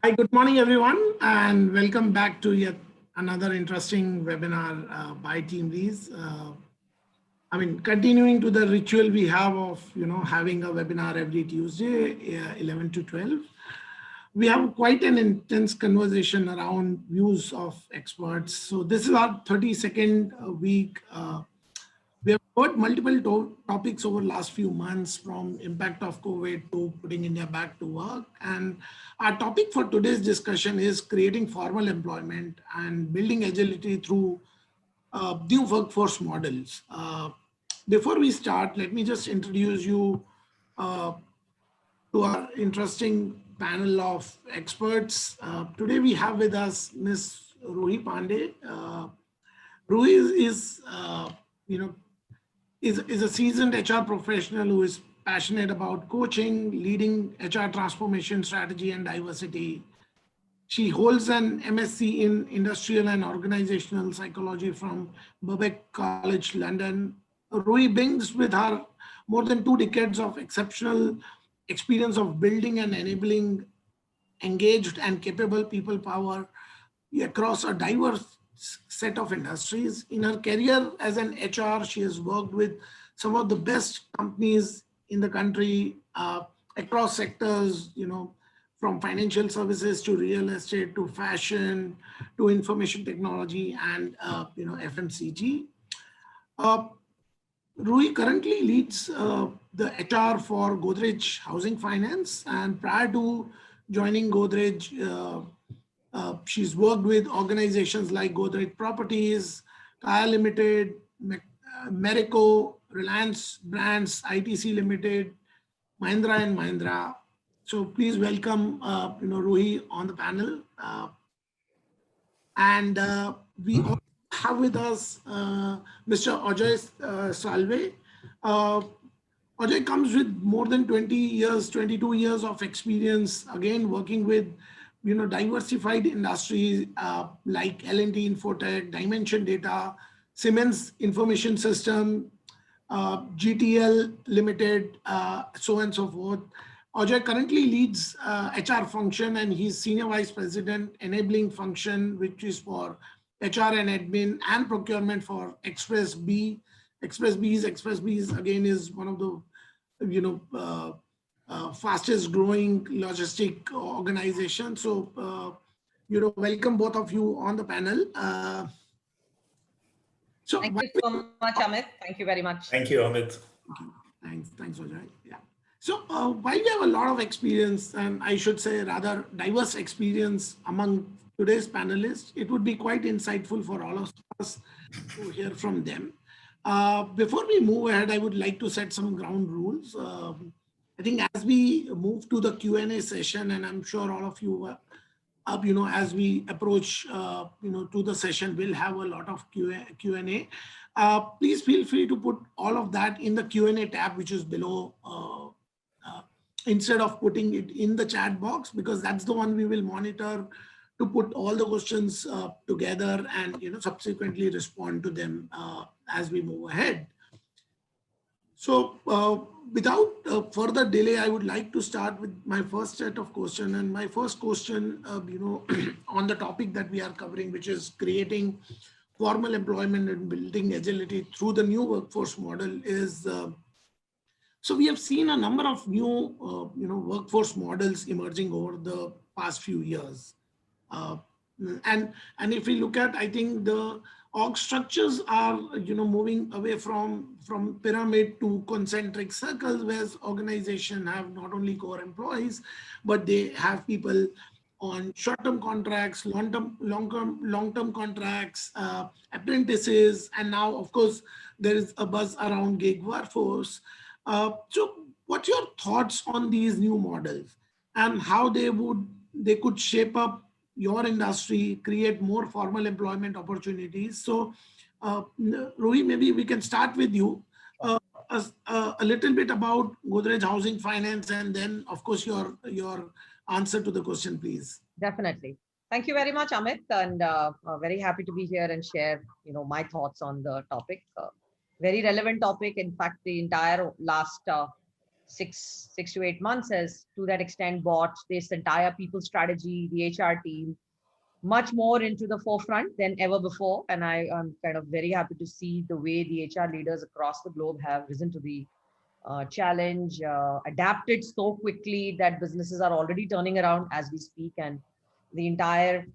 Hi, good morning, everyone, and welcome back to yet another interesting webinar by TeamLease. Continuing to the ritual we have of, having a webinar every Tuesday, 11 to 12. We have quite an intense conversation around views of experts. So this is our 32nd week. We have covered multiple topics over the last few months, from impact of COVID to putting India back to work. And our topic for today's discussion is creating formal employment and building agility through new workforce models. Before we start, let me just introduce you to our interesting panel of experts. Today we have with us Ms. Ruhie Pande. Ruhie is a seasoned HR professional who is passionate about coaching, leading HR transformation strategy and diversity. She holds an MSc in Industrial and Organizational Psychology from Birkbeck College, London. Ruhie brings with her more than 2 decades of exceptional experience of building and enabling engaged and capable people power across a diverse set of industries. In her career as an HR, she has worked with some of the best companies in the country across sectors, from financial services to real estate to fashion to information technology and FMCG. Ruhie currently leads the HR for Godrej Housing Finance, and prior to joining Godrej, she's worked with organizations like Godrej Properties, Kaya Limited, Marico, Reliance Brands, ITC Limited, Mahindra and Mahindra. So please welcome Ruhie on the panel. We also have with us Mr. Ajoy Salve. Ajoy comes with more than 20 years, 22 years of experience, again, working with diversified industries like L&T Infotech, Dimension Data, Siemens Information System, GTL Limited, so on and so forth. Ajoy currently leads HR function, and he's Senior Vice President, Enabling Function, which is for HR and Admin and Procurement for Xpressbees. Xpressbees, again, is one of the fastest growing logistic organization. So, welcome both of you on the panel. Thank you so much, Amit. Thank you very much. Thank you, Amit. Thanks, Ajoy. Yeah. So while we have a lot of experience, and I should say rather diverse experience among today's panelists, it would be quite insightful for all of us to hear from them. Before we move ahead, I would like to set some ground rules. I think as we move to the Q&A session, and I'm sure all of you, as we approach, to the session, we'll have a lot of Q&A. Please feel free to put all of that in the Q&A tab, which is below, instead of putting it in the chat box, because that's the one we will monitor to put all the questions together and subsequently respond to them as we move ahead. So without further delay, I would like to start with my first set of questions. And my first question, on the topic that we are covering, which is creating formal employment and building agility through the new workforce model, is so we have seen a number of new workforce models emerging over the past few years. And if we look at, I think the org structures are moving away from pyramid to concentric circles, where organizations have not only core employees, but they have people on short-term contracts, long-term contracts, apprentices, and now, of course, there is a buzz around gig workforce. So what's your thoughts on these new models and how they could shape up your industry, create more formal employment opportunities? So Ruhie, maybe we can start with you. A little bit about Godrej Housing Finance, and then of course your answer to the question, please. Definitely. Thank you very much, Amit, and very happy to be here and share my thoughts on the topic. Very relevant topic. In fact, the entire last six to 8 months has to that extent brought this entire people strategy, the HR team, much more into the forefront than ever before. And I am kind of very happy to see the way the HR leaders across the globe have risen to the challenge, adapted so quickly that businesses are already turning around as we speak, and the entire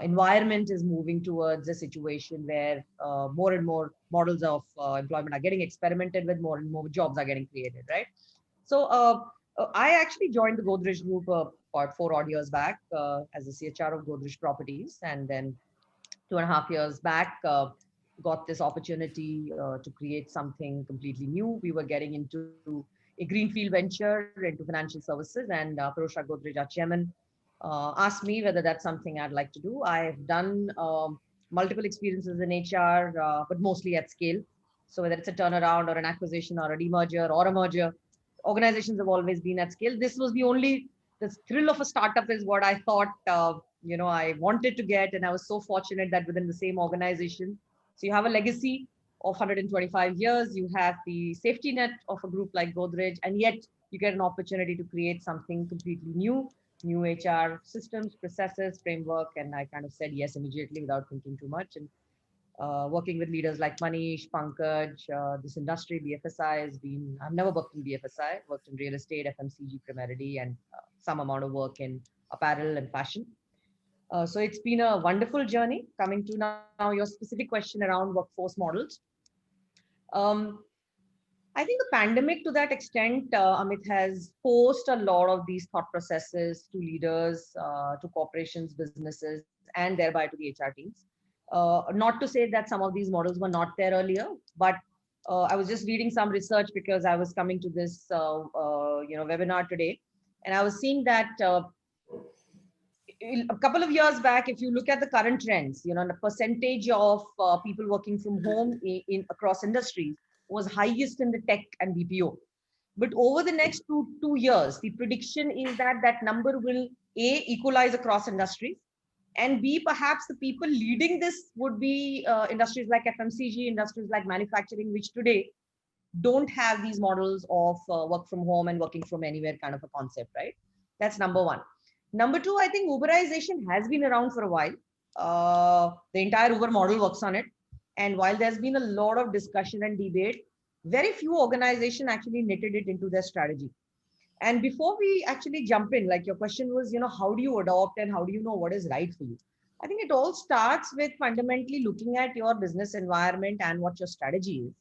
environment is moving towards a situation where more and more models of employment are getting experimented with, more and more jobs are getting created, right? So I actually joined the Godrej group about 4 odd years back as the CHR of Godrej Properties, and then 2.5 years back, got this opportunity to create something completely new. We were getting into a greenfield venture into financial services, and Pirojsha Godrej, our chairman, asked me whether that's something I'd like to do. I've done multiple experiences in HR, but mostly at scale. So whether it's a turnaround or an acquisition or a demerger or a merger, organizations have always been at scale. This was the thrill of a startup is what I thought, I wanted to get. And I was so fortunate that within the same organization, so you have a legacy of 125 years, you have the safety net of a group like Godrej, and yet you get an opportunity to create something completely new HR systems, processes, framework. And I kind of said yes immediately without thinking too much. And working with leaders like Manish, Pankaj, this industry, BFSI has been, I've never worked in BFSI, worked in real estate, FMCG primarily, and some amount of work in apparel and fashion. So it's been a wonderful journey. Coming to now your specific question around workforce models. Um, I think the pandemic to that extent, Amit, has forced a lot of these thought processes to leaders, to corporations, businesses, and thereby to the HR teams. Not to say that some of these models were not there earlier, but I was just reading some research because I was coming to this, webinar today, and I was seeing that a couple of years back, if you look at the current trends, the percentage of people working from home in across industries was highest in the tech and BPO. But over the next two years, the prediction is that that number will equalize across industries, and B, perhaps the people leading this would be industries like FMCG, industries like manufacturing, which today don't have these models of work from home and working from anywhere kind of a concept, right? That's number one. Number two, I think Uberization has been around for a while. The entire Uber model works on it. And while there's been a lot of discussion and debate, very few organizations actually knitted it into their strategy. And before we actually jump in, like your question was, how do you adopt and how do you know what is right for you? I think it all starts with fundamentally looking at your business environment and what your strategy is.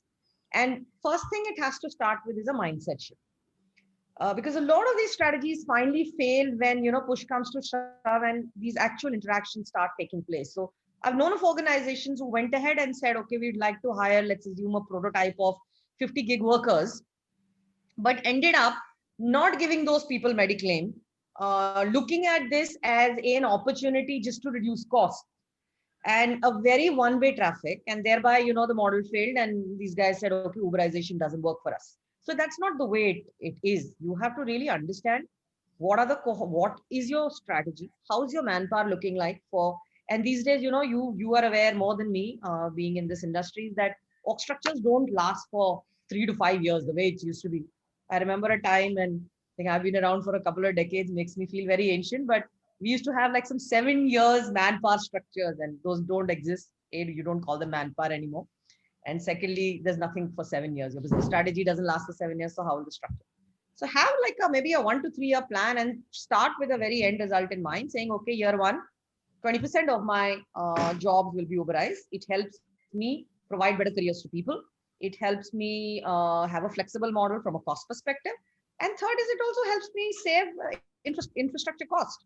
And first thing it has to start with is a mindset shift. Because a lot of these strategies finally fail when push comes to shove and these actual interactions start taking place. So I've known of organizations who went ahead and said, okay, we'd like to hire, let's assume, a prototype of 50 gig workers, but ended up not giving those people mediclaim, looking at this as an opportunity just to reduce cost and a very one-way traffic, and thereby the model failed and these guys said, okay, Uberization doesn't work for us. So that's not the way it is. You have to really understand what is your strategy, how's your manpower looking like for. And these days, you are aware more than me, being in this industry, that org structures don't last for 3 to 5 years the way it used to be. I remember a time, and I think I've been around for a couple of decades, makes me feel very ancient, but we used to have like some 7 years manpower structures, and those don't exist. A, you don't call them manpower anymore. And secondly, there's nothing for 7 years. Your business strategy doesn't last for 7 years. So how will the structure? So have like maybe a 1 to 3 year plan and start with a very end result in mind, saying, okay, year one, 20% of my jobs will be Uberized. It helps me provide better careers to people. It helps me have a flexible model from a cost perspective. And third is it also helps me save infrastructure cost.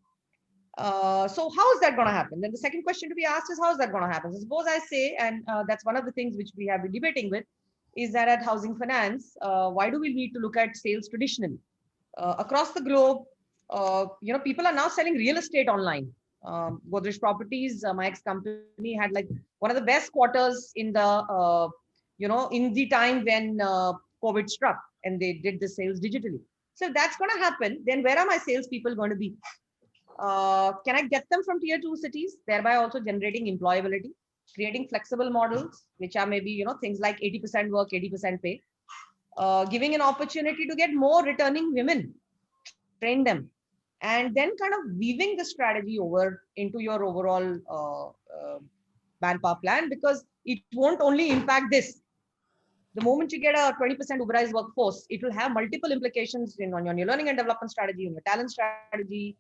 So how is that going to happen? Then the second question to be asked is, how is that going to happen? So suppose I say, and that's one of the things which we have been debating with, is that at housing finance, why do we need to look at sales traditionally? Across the globe, people are now selling real estate online. Godrej Properties, my ex-company, had like one of the best quarters in the time when COVID struck, and they did the sales digitally. So if that's going to happen, then where are my salespeople going to be? Can I get them from tier 2 cities, thereby also generating employability, creating flexible models, which are maybe, things like 80% work, 80% pay. giving an opportunity to get more returning women, train them, and then kind of weaving the strategy over into your overall manpower plan, because it won't only impact this. The moment you get a 20% Uberized workforce, it will have multiple implications on your learning and development strategy, on your talent strategy,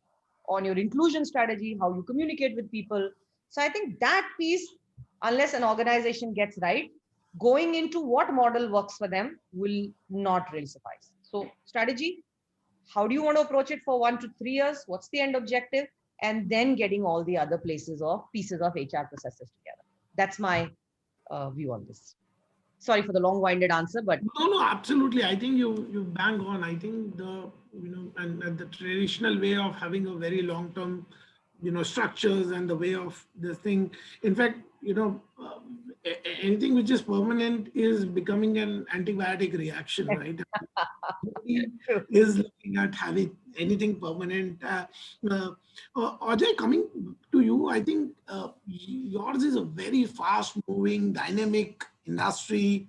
on your inclusion strategy, how you communicate with people. So I think that piece, unless an organization gets right, going into what model works for them will not really suffice. So strategy, how do you want to approach it for 1 to 3 years? What's the end objective? And then getting all the other places or pieces of HR processes together. That's my view on this. Sorry for the long-winded answer, but No, absolutely. I think you bang on. I think and the traditional way of having a very long-term, structures and the way of this thing. In fact, anything which is permanent is becoming an antibiotic reaction, right? Nobody is looking at having anything permanent. Ajoy, coming to you, I think yours is a very fast-moving, dynamic industry.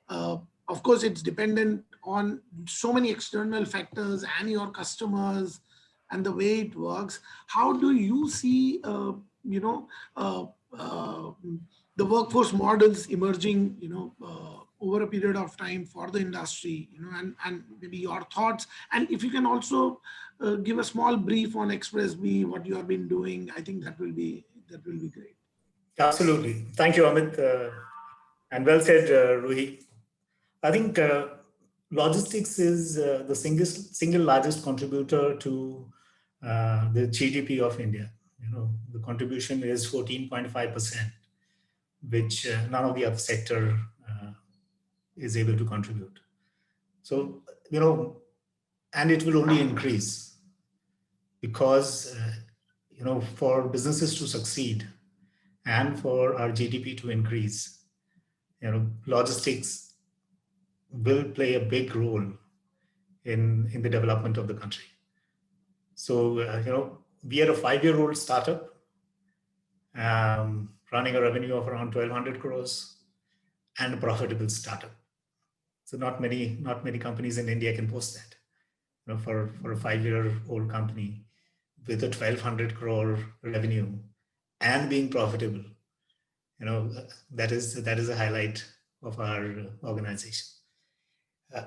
Uh, of course, it's dependent on so many external factors and your customers and the way it works. How do you see, uh, uh, the workforce models emerging, over a period of time for the industry, and maybe your thoughts. And if you can also give a small brief on Xpressbee, what you have been doing, I think that will be great. Absolutely. Thank you, Amit. And well said, Ruhi. I think logistics is the single largest contributor to the GDP of India. The contribution is 14.5%, which none of the other sector is able to contribute. So, and it will only increase because, for businesses to succeed and for our GDP to increase, logistics will play a big role in the development of the country. So, we are a 5-year-old startup running a revenue of around 1,200 crores and a profitable startup. So not many companies in India can post that. For a 5-year-old company with a 1,200 crore revenue and being profitable, that is a highlight of our organization.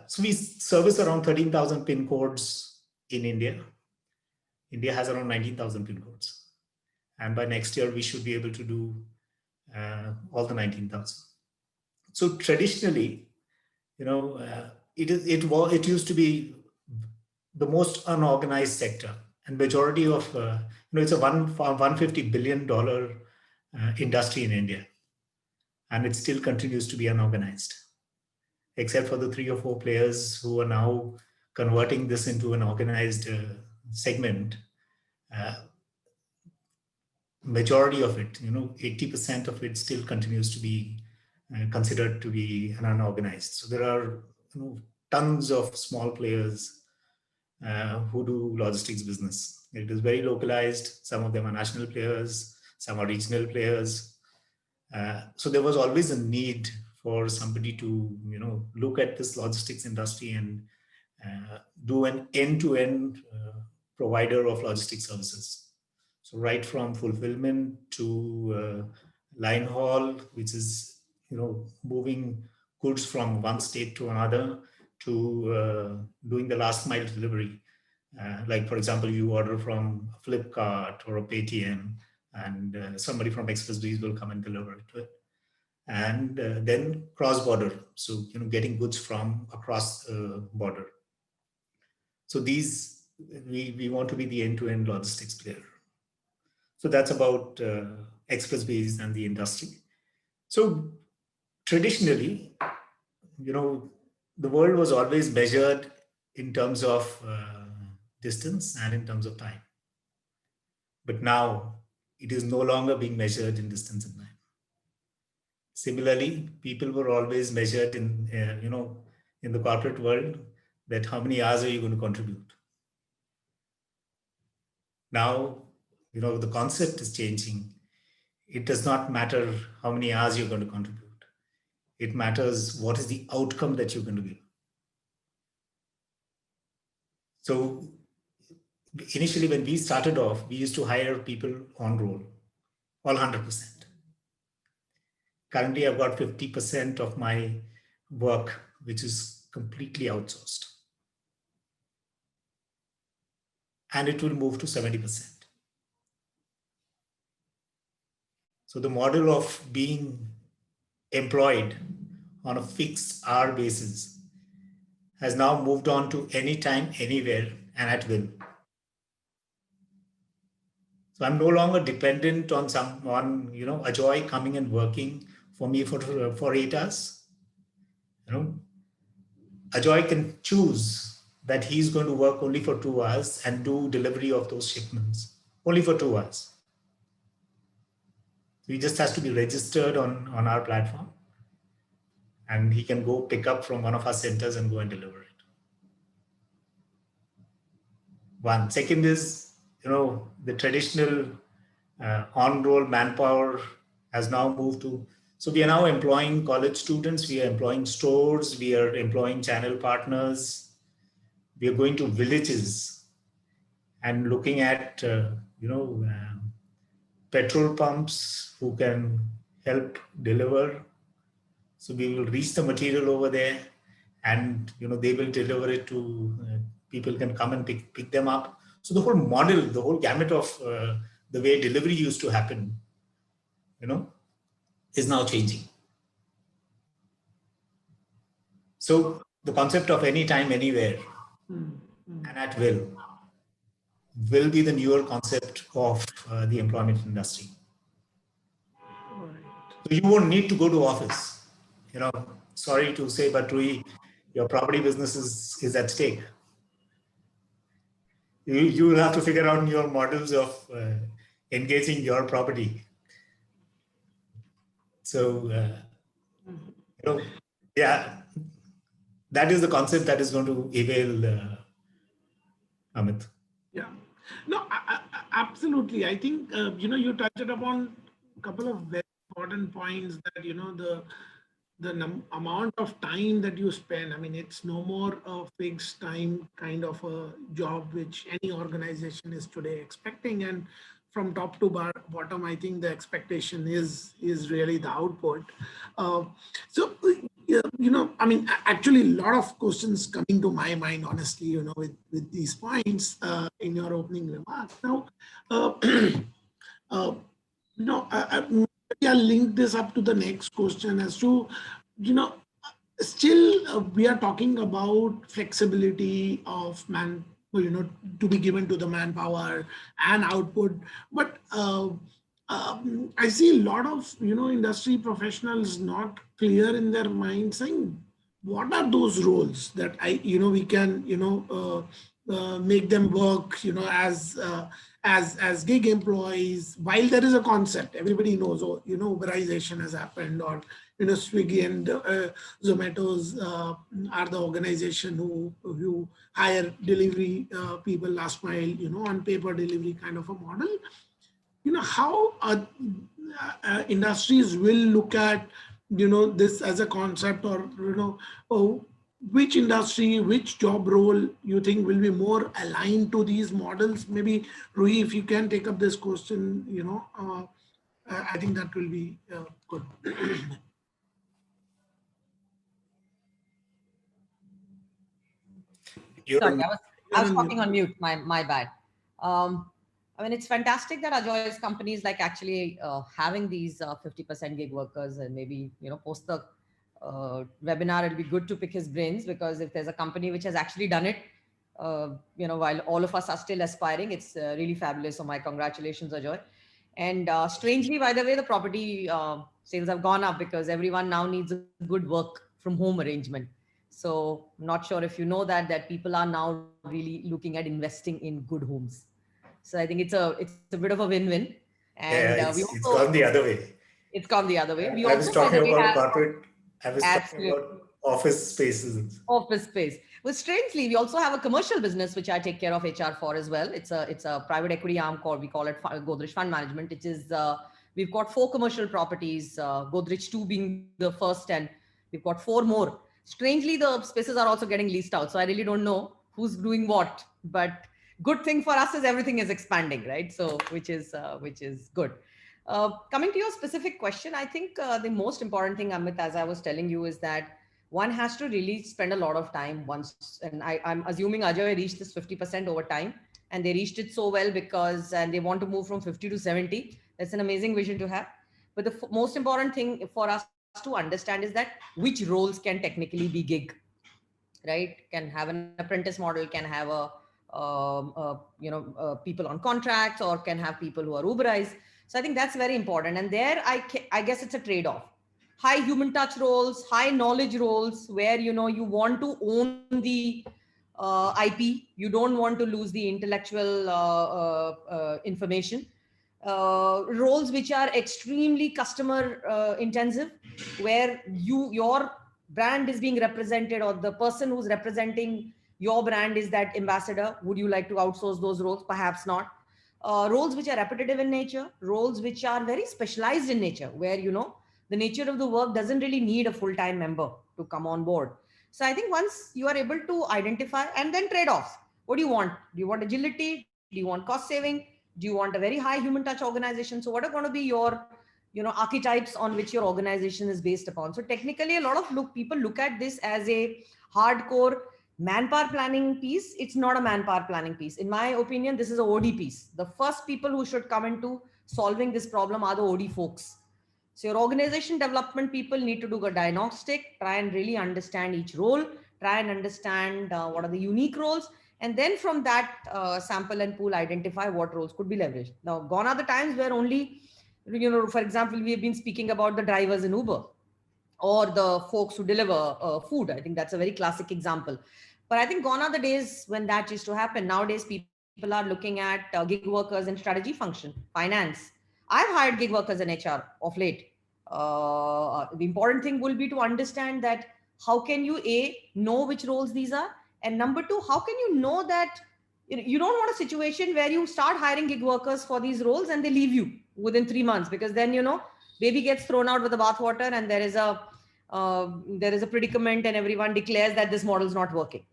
So we service around 13,000 pin codes in India. India has around 19,000 pin codes. And by next year, we should be able to do all the 19,000. So traditionally, it used to be the most unorganized sector, and majority of, it's a $150 billion industry in India, and it still continues to be unorganized, except for the 3 or 4 players who are now converting this into an organized segment. Majority of it, 80% of it still continues to be considered to be an unorganized. So there are tons of small players who do logistics business. It is very localized. Some of them are national players, some are regional players. So there was always a need for somebody to, look at this logistics industry and do an end-to-end provider of logistics services. So right from fulfillment to line haul, which is, moving goods from one state to another, to doing the last mile delivery. Like, for example, you order from Flipkart or a Paytm, and somebody from Xpressbees will come and deliver it to it. And then cross-border, so getting goods from across the border. So these, we want to be the end-to-end logistics player. So that's about Xpressbees and the industry. So traditionally, the world was always measured in terms of distance and in terms of time. But now it is no longer being measured in distance and time. Similarly, people were always measured in, in the corporate world, that how many hours are you going to contribute? Now, the concept is changing. It does not matter how many hours you're going to contribute. It matters what is the outcome that you're going to give. So initially, when we started off, we used to hire people on roll, all 100%. Currently, I've got 50% of my work, which is completely outsourced. And it will move to 70%. So the model of being employed on a fixed hour basis has now moved on to anytime, anywhere, and at will. So I'm no longer dependent on someone, Ajoy coming and working for me for 8 hours. Ajoy can choose that he's going to work only for 2 hours and do delivery of those shipments only for 2 hours. So he just has to be registered on our platform, and he can go pick up from one of our centers and go and deliver it. One. Second is, the traditional on-roll manpower has now moved to, so we are now employing college students, we are employing stores, we are employing channel partners, we are going to villages and looking at, petrol pumps who can help deliver. So we will reach the material over there, and they will deliver it to people can come and pick them up. So the whole model, the whole gamut of the way delivery used to happen, is now changing. So the concept of anytime, anywhere, and at will be the newer concept of the employment industry. So you won't need to go to office. Sorry to say, but Ruhie, your property business is at stake. You will have to figure out your models of engaging your property. So, yeah, that is the concept that is going to avail, Amit. Yeah, no, absolutely. I think, you touched upon a couple of very important points that, the amount of time that you spend. I mean, it's no more a fixed time kind of a job which any organization is today expecting. And from top to bottom, I think the expectation is really the output. So, I mean, actually, a lot of questions coming to my mind, honestly, with these points in your opening remarks. Now, maybe I'll link this up to the next question as to, still we are talking about flexibility of to be given to the manpower and output. But I see a lot of, industry professionals not clear in their mind saying, what are those roles that we can, make them work, as gig employees, while there is a concept, everybody knows, Uberization has happened, or, Swiggy and Zomato's are the organization who hire delivery people last mile, on paper delivery kind of a model. How industries will look at, this as a concept, or, which industry, which job role you think will be more aligned to these models? Maybe, Ruhie, if you can take up this question, I think that will be good. Sorry, I was talking on mute. My bad. I mean, it's fantastic that Ajoy's company is like actually having these 50% gig workers, and maybe, post the webinar, it'll be good to pick his brains, because if there's a company which has actually done it, while all of us are still aspiring, it's really fabulous. So my congratulations, Ajoy. And strangely, by the way, the property sales have gone up because everyone now needs a good work from home arrangement. So I'm not sure if you know that people are now really looking at investing in good homes. So I think it's a bit of a win-win. And it's gone the other way. It's gone the other way. I was talking about corporate. I was talking about office spaces. Office space. Well, strangely, we also have a commercial business which I take care of HR for as well. It's a private equity arm we call it Godrej Fund Management. It is we've got 4 commercial properties, Godrej 2 being the first, and we've got 4 more. Strangely, the spaces are also getting leased out. So I really don't know who's doing what but good thing for us is everything is expanding, right? So which is good. Coming to your specific question, I think the most important thing, Amit, as I was telling you, is that one has to really spend a lot of time once, and I'm assuming Ajoy reached this 50% over time, and they reached it so well because, and they want to move from 50 to 70. That's an amazing vision to have. But the most important thing for us to understand is that which roles can technically be gig, right? Can have an apprentice model, can have people on contracts, or can have people who are Uberized. So I think that's very important. And there, I guess it's a trade-off. High human touch roles, high knowledge roles, where you want to own the IP, you don't want to lose the intellectual information. Roles which are extremely customer intensive, where your brand is being represented, or the person who's representing your brand is that ambassador. Would you like to outsource those roles? Perhaps not. Roles which are repetitive in nature, roles which are very specialized in nature, where the nature of the work doesn't really need a full-time member to come on board. So I think once you are able to identify, and then trade-offs. What do you want? Do you want agility? Do you want cost saving? Do you want a very high human touch organization? So what are going to be your archetypes on which your organization is based upon? So technically, a lot of people look at this as a hardcore manpower planning piece. It's not a manpower planning piece. In my opinion, this is a OD piece. The first people who should come into solving this problem are the OD folks. So your organization development people need to do a diagnostic, try and really understand each role, try and understand what are the unique roles, and then from that sample and pool, identify what roles could be leveraged. Now, gone are the times where only, for example, we have been speaking about the drivers in Uber, or the folks who deliver food. I think that's a very classic example. But I think gone are the days when that used to happen. Nowadays, people are looking at gig workers in strategy function, finance. I've hired gig workers in HR of late. The important thing will be to understand that how can you know which roles these are, and number two, how can you know that you don't want a situation where you start hiring gig workers for these roles and they leave you within 3 months, because then baby gets thrown out with the bathwater, and there is a predicament, and everyone declares that this model is not working.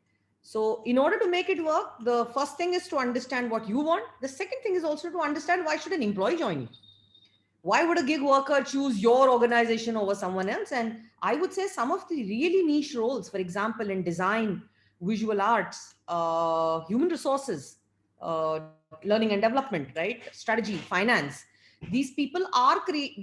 So in order to make it work, the first thing is to understand what you want. The second thing is also to understand, why should an employee join you? Why would a gig worker choose your organization over someone else? And I would say some of the really niche roles, for example, in design, visual arts, human resources, learning and development, right? Strategy, finance. These people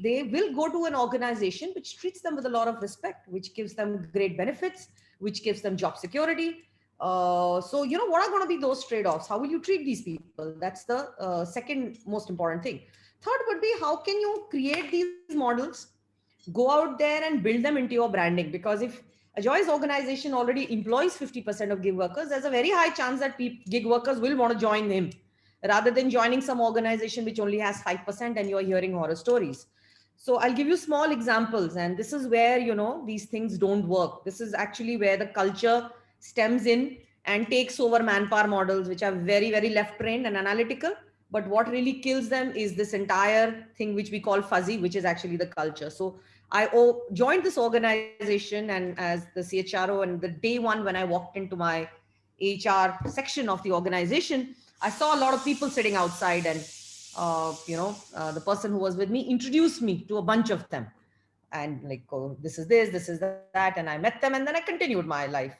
they will go to an organization which treats them with a lot of respect, which gives them great benefits, which gives them job security. So, what are going to be those trade-offs? How will you treat these people? That's the second most important thing. Third would be, how can you create these models, go out there and build them into your branding? Because if Ajoy's organization already employs 50% of gig workers, there's a very high chance that gig workers will want to join him, rather than joining some organization which only has 5% and you're hearing horror stories. So I'll give you small examples, and this is where, these things don't work. This is actually where the culture stems in and takes over manpower models, which are very, very left-brained and analytical. But what really kills them is this entire thing, which we call fuzzy, which is actually the culture. So I joined this organization, and as the CHRO, and the day one when I walked into my HR section of the organization, I saw a lot of people sitting outside, and the person who was with me introduced me to a bunch of them, and like, oh, this is that, and I met them, and then I continued my life.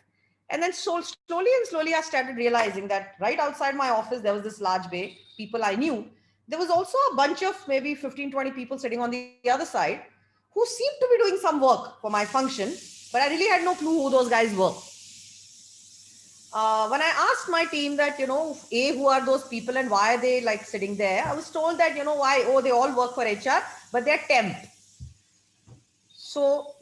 And then slowly I started realizing that right outside my office, there was this large bay, people I knew. There was also a bunch of maybe 15-20 people sitting on the other side who seemed to be doing some work for my function, but I really had no clue who those guys were. When I asked my team that, who are those people and why are they like sitting there? I was told that, why? Oh, they all work for HR, but they're temp. So,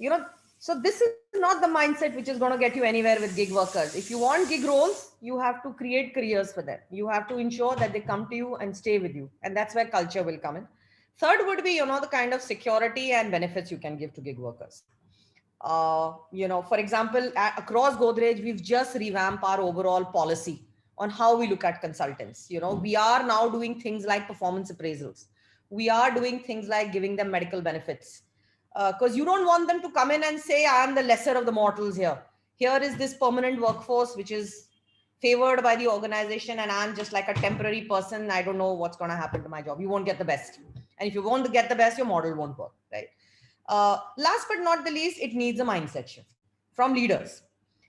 so this is not the mindset which is going to get you anywhere with gig workers. If you want gig roles, you have to create careers for them. You have to ensure that they come to you and stay with you. And that's where culture will come in. Third would be, the kind of security and benefits you can give to gig workers. For example, across Godrej, we've just revamped our overall policy on how we look at consultants. We are now doing things like performance appraisals. We are doing things like giving them medical benefits. Because you don't want them to come in and say, I am the lesser of the mortals here. Here is this permanent workforce, which is favored by the organization and I'm just like a temporary person. I don't know what's going to happen to my job. You won't get the best. And if you won't get the best, your model won't work, right? Last but not the least, it needs a mindset shift from leaders.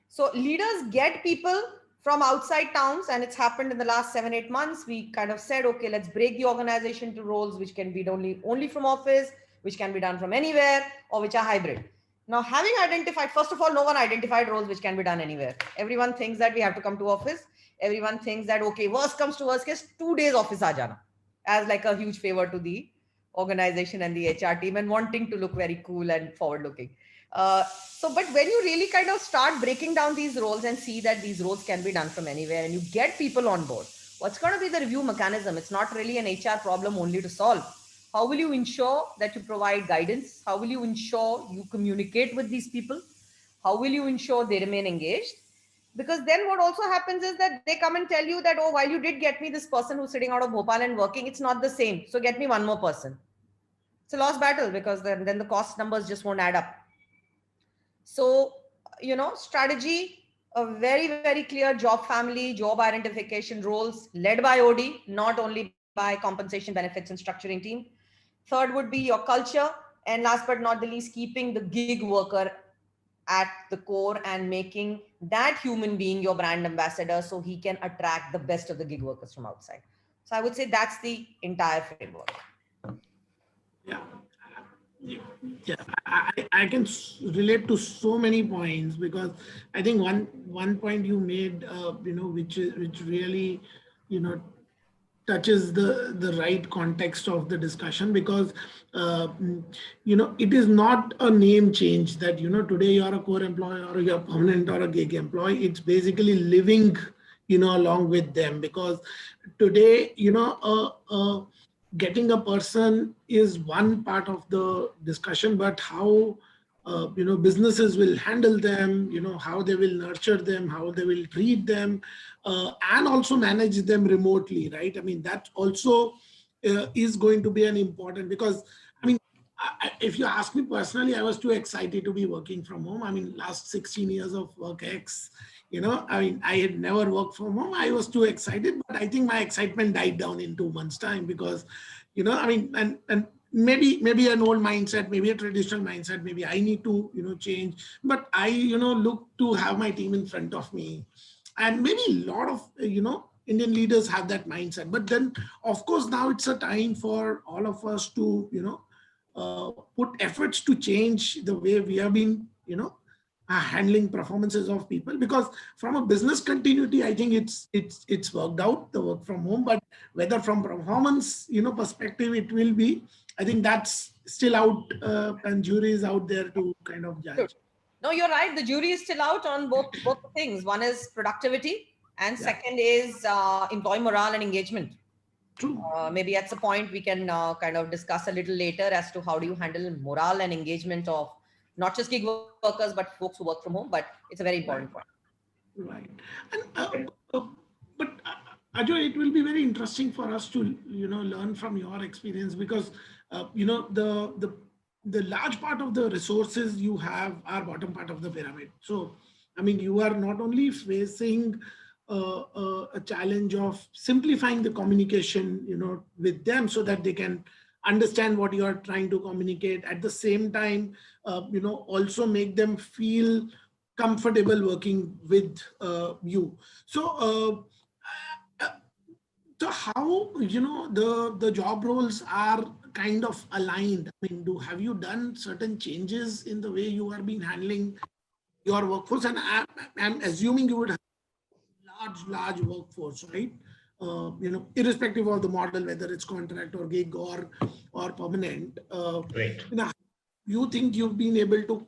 So leaders get people from outside towns, and it's happened in the last 7-8 months. We kind of said, okay, let's break the organization to roles which can be only from office, which can be done from anywhere, or which are hybrid. Now, having identified, first of all, no one identified roles which can be done anywhere. Everyone thinks that we have to come to office. Everyone thinks that, okay, worst comes to worst case, 2 days office aa jana, as like a huge favor to the organization and the HR team and wanting to look very cool and forward looking. But when you really kind of start breaking down these roles and see that these roles can be done from anywhere and you get people on board, what's going to be the review mechanism? It's not really an HR problem only to solve. How will you ensure that you provide guidance? How will you ensure you communicate with these people? How will you ensure they remain engaged? Because then what also happens is that they come and tell you that, oh, while you did get me this person who's sitting out of Bhopal and working, it's not the same. So get me one more person. It's a lost battle because then the cost numbers just won't add up. So, strategy, a very, very clear job family, job identification roles led by OD, not only by compensation, benefits, and structuring team. Third would be your culture. And last but not the least, keeping the gig worker at the core and making that human being your brand ambassador so he can attract the best of the gig workers from outside. So I would say that's the entire framework. Yeah, I can relate to so many points because I think one point you made, which really, touches the right context of the discussion because, it is not a name change that, today you're a core employee or you're permanent or a gig employee. It's basically living, along with them because today, getting a person is one part of the discussion, but how businesses will handle them, how they will nurture them, how they will treat them, and also manage them remotely, right? I mean, that also is going to be an important because if you ask me personally, I was too excited to be working from home. I mean, last 16 years of work X, I had never worked from home. I was too excited, but I think my excitement died down in 2 months' time because, and maybe an old mindset, maybe a traditional mindset, maybe I need to, change. But I, look to have my team in front of me. And maybe a lot of, Indian leaders have that mindset. But then, of course, now it's a time for all of us to, put efforts to change the way we have been, handling performances of people. Because from a business continuity, I think it's worked out, the work from home. But whether from performance, perspective, it will be, I think that's still out, and jury is out there to kind of judge. No, you're right. The jury is still out on both things. One is productivity, and second is employee morale and engagement. True. Maybe at some point we can kind of discuss a little later as to how do you handle morale and engagement of not just gig workers, but folks who work from home. But it's a very important point. Right. And, but Ajoy, it will be very interesting for us to, learn from your experience because, the large part of the resources you have are bottom part of the pyramid. So, I mean, you are not only facing a challenge of simplifying the communication, with them so that they can understand what you are trying to communicate. At the same time, also make them feel comfortable working with you. So, so how the job roles are kind of aligned? I mean, have you done certain changes in the way you are being handling your workforce? And I'm assuming you would have large workforce, right? Irrespective of the model, whether it's contract or gig or permanent. Right. You think you've been able to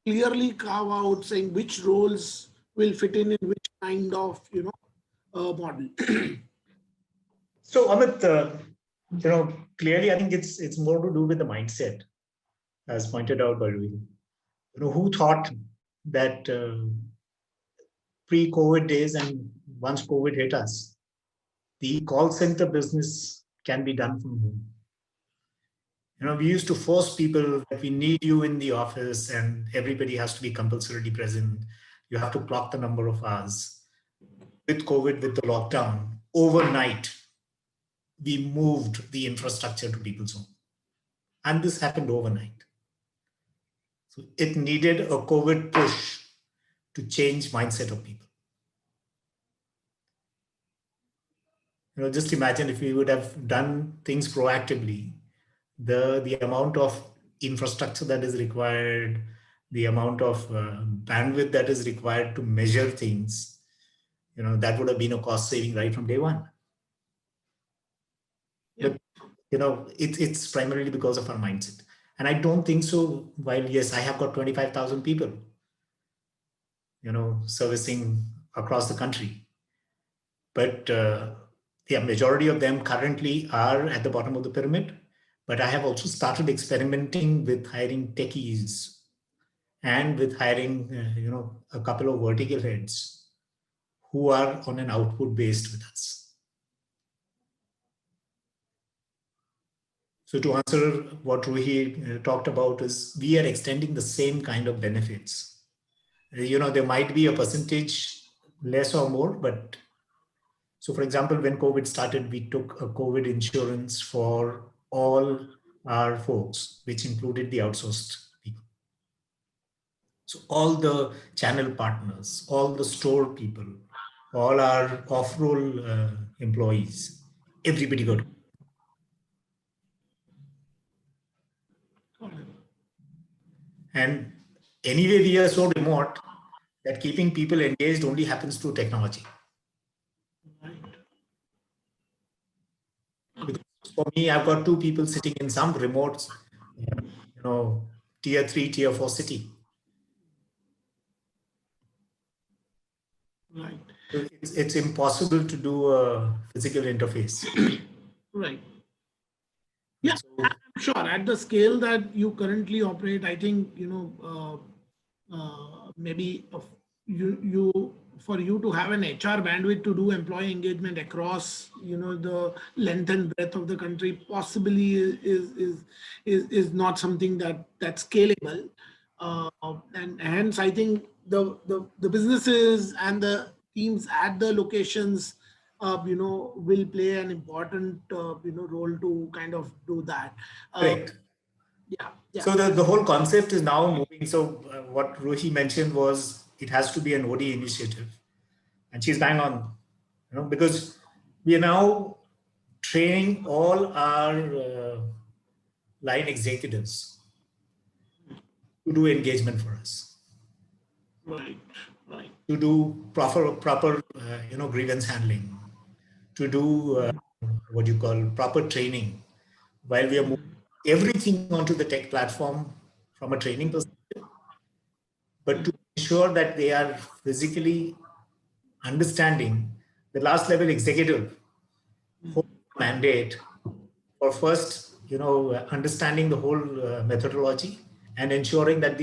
clearly carve out saying which roles will fit in which kind of model? So Amit, clearly I think it's more to do with the mindset, as pointed out by Ruhie. Who thought that pre-COVID days and once COVID hit us, the call center business can be done from home. We used to force people that we need you in the office and everybody has to be compulsorily present. You have to clock the number of hours. with COVID, with the lockdown, overnight, we moved the infrastructure to people's home. And this happened overnight. So it needed a COVID push to change mindset of people. Just imagine if we would have done things proactively, the amount of infrastructure that is required, the amount of bandwidth that is required to measure things, that would have been a cost saving right from day one. Yep. But it's primarily because of our mindset. And I don't think so. While yes, I have got 25,000 people, servicing across the country. But the majority of them currently are at the bottom of the pyramid. But I have also started experimenting with hiring techies and with hiring, a couple of vertical heads who are on an output based with us. So to answer what Ruhie talked about is we are extending the same kind of benefits. There might be a percentage less or more, but so for example, when COVID started, we took a COVID insurance for all our folks, which included the outsourced people. So all the channel partners, all the store people, all our off-roll employees, everybody got. And anyway, we are so remote that keeping people engaged only happens through technology. Right. Because for me, I've got 2 people sitting in some remote, tier 3, tier 4 city. Right. It's impossible to do a physical interface. Right. Yeah, I'm sure at the scale that you currently operate, I think, maybe for you to have an HR bandwidth to do employee engagement across, the length and breadth of the country possibly is not something that's scalable. And hence, I think the businesses and the teams at the locations will play an important, role to kind of do that. Correct. Yeah. So the whole concept is now moving. So what Ruhi mentioned was it has to be an OD initiative. And she's bang on, because we are now training all our line executives to do engagement for us. Right. To do proper grievance handling, to do proper training, while we are moving everything onto the tech platform from a training perspective, but to ensure that they are physically understanding the last level executive mandate for first, understanding the whole methodology and ensuring that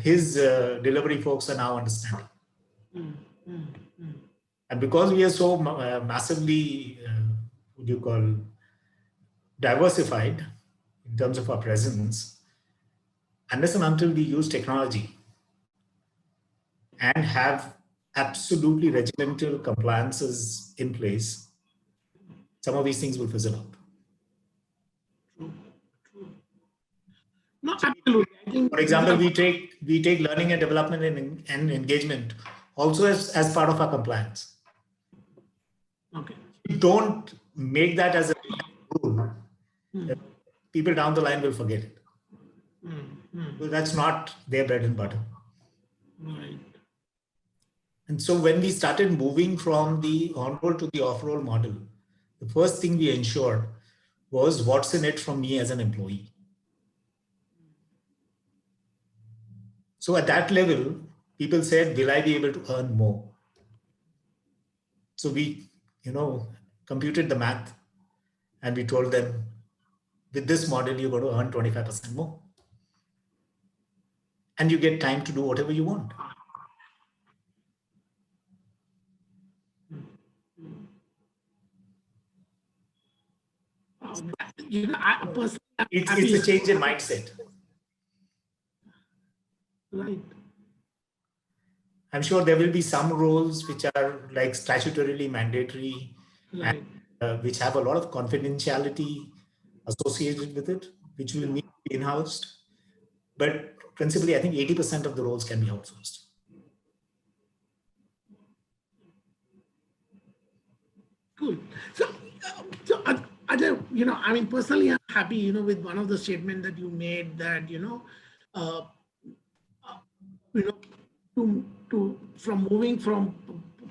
his delivery folks are now understanding. And because we are so massively, diversified in terms of our presence, unless and until we use technology and have absolutely regimental compliances in place, some of these things will fizzle out. No, absolutely. For example, we take learning and development and engagement also as part of our compliance. Okay. If you don't make that as a rule, people down the line will forget it. So that's not their bread and butter. Right. And so when we started moving from the on-roll to the off-roll model, the first thing we ensured was what's in it from me as an employee. So at that level, people said, will I be able to earn more? So we, computed the math and we told them, with this model, you're going to earn 25% more. And you get time to do whatever you want. It's a change in mindset. Right. I'm sure there will be some roles which are like statutorily mandatory, and, Right. which have a lot of confidentiality associated with it, which will need to be in-housed. But principally, I think 80% of the roles can be outsourced. Cool. Ajay, I mean, personally, I'm happy, with one of the statement that you made that, uh, you know, from moving from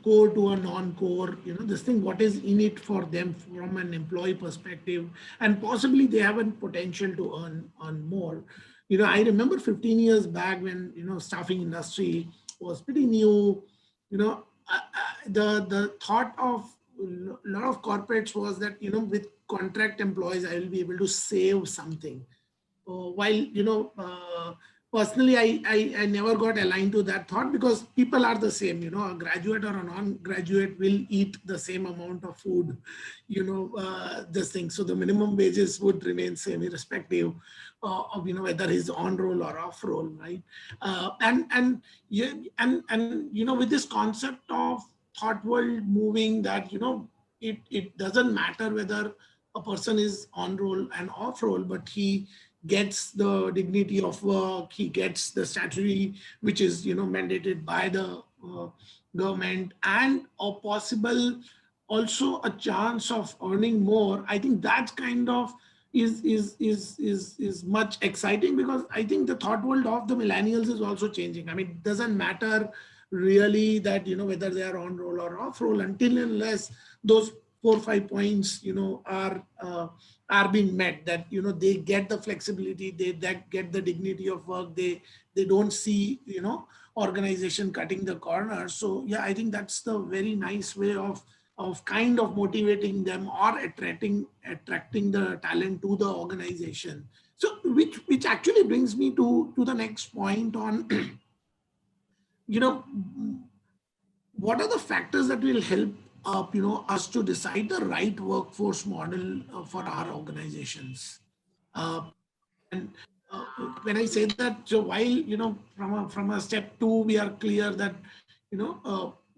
core to a non-core, this thing, what is in it for them from an employee perspective, and possibly they have a potential to earn more. I remember 15 years back when, staffing industry was pretty new, the thought of a lot of corporates was that, with contract employees, I will be able to save something. While personally I never got aligned to that thought, because people are the same. A graduate or a non-graduate will eat the same amount of food, this thing. So the minimum wages would remain same irrespective of whether he's on roll or off roll, right? And yeah, and with this concept of thought world moving, that it doesn't matter whether a person is on roll and off roll, but he gets the dignity of work, he gets the statutory, which is mandated by the government, and a possible also a chance of earning more. I think that's kind of is much exciting, because I think the thought world of the millennials is also changing. I mean, it doesn't matter really that whether they are on roll or off roll, until and unless those 4 or 5 points are being met, that they get the flexibility, they that get the dignity of work, they don't see organization cutting the corner. So yeah, I think that's the very nice way of kind of motivating them, or attracting the talent to the organization. So which actually brings me to the next point on you know what are the factors that will help us to decide the right workforce model for our organizations. And when I say that, so while from a step two, we are clear that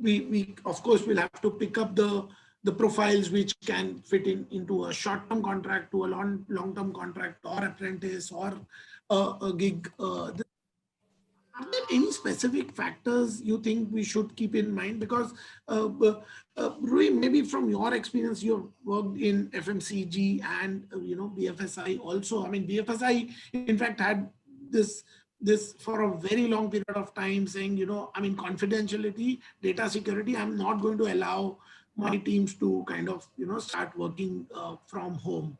we of course will have to pick up the profiles which can fit into a short-term contract, to a long-term contract, or apprentice, or a gig. Are there any specific factors you think we should keep in mind? Because Ruhie, maybe from your experience, you've worked in FMCG and BFSI also. I mean, BFSI in fact had this for a very long period of time, saying, I mean, confidentiality, data security, I'm not going to allow my teams to kind of start working from home.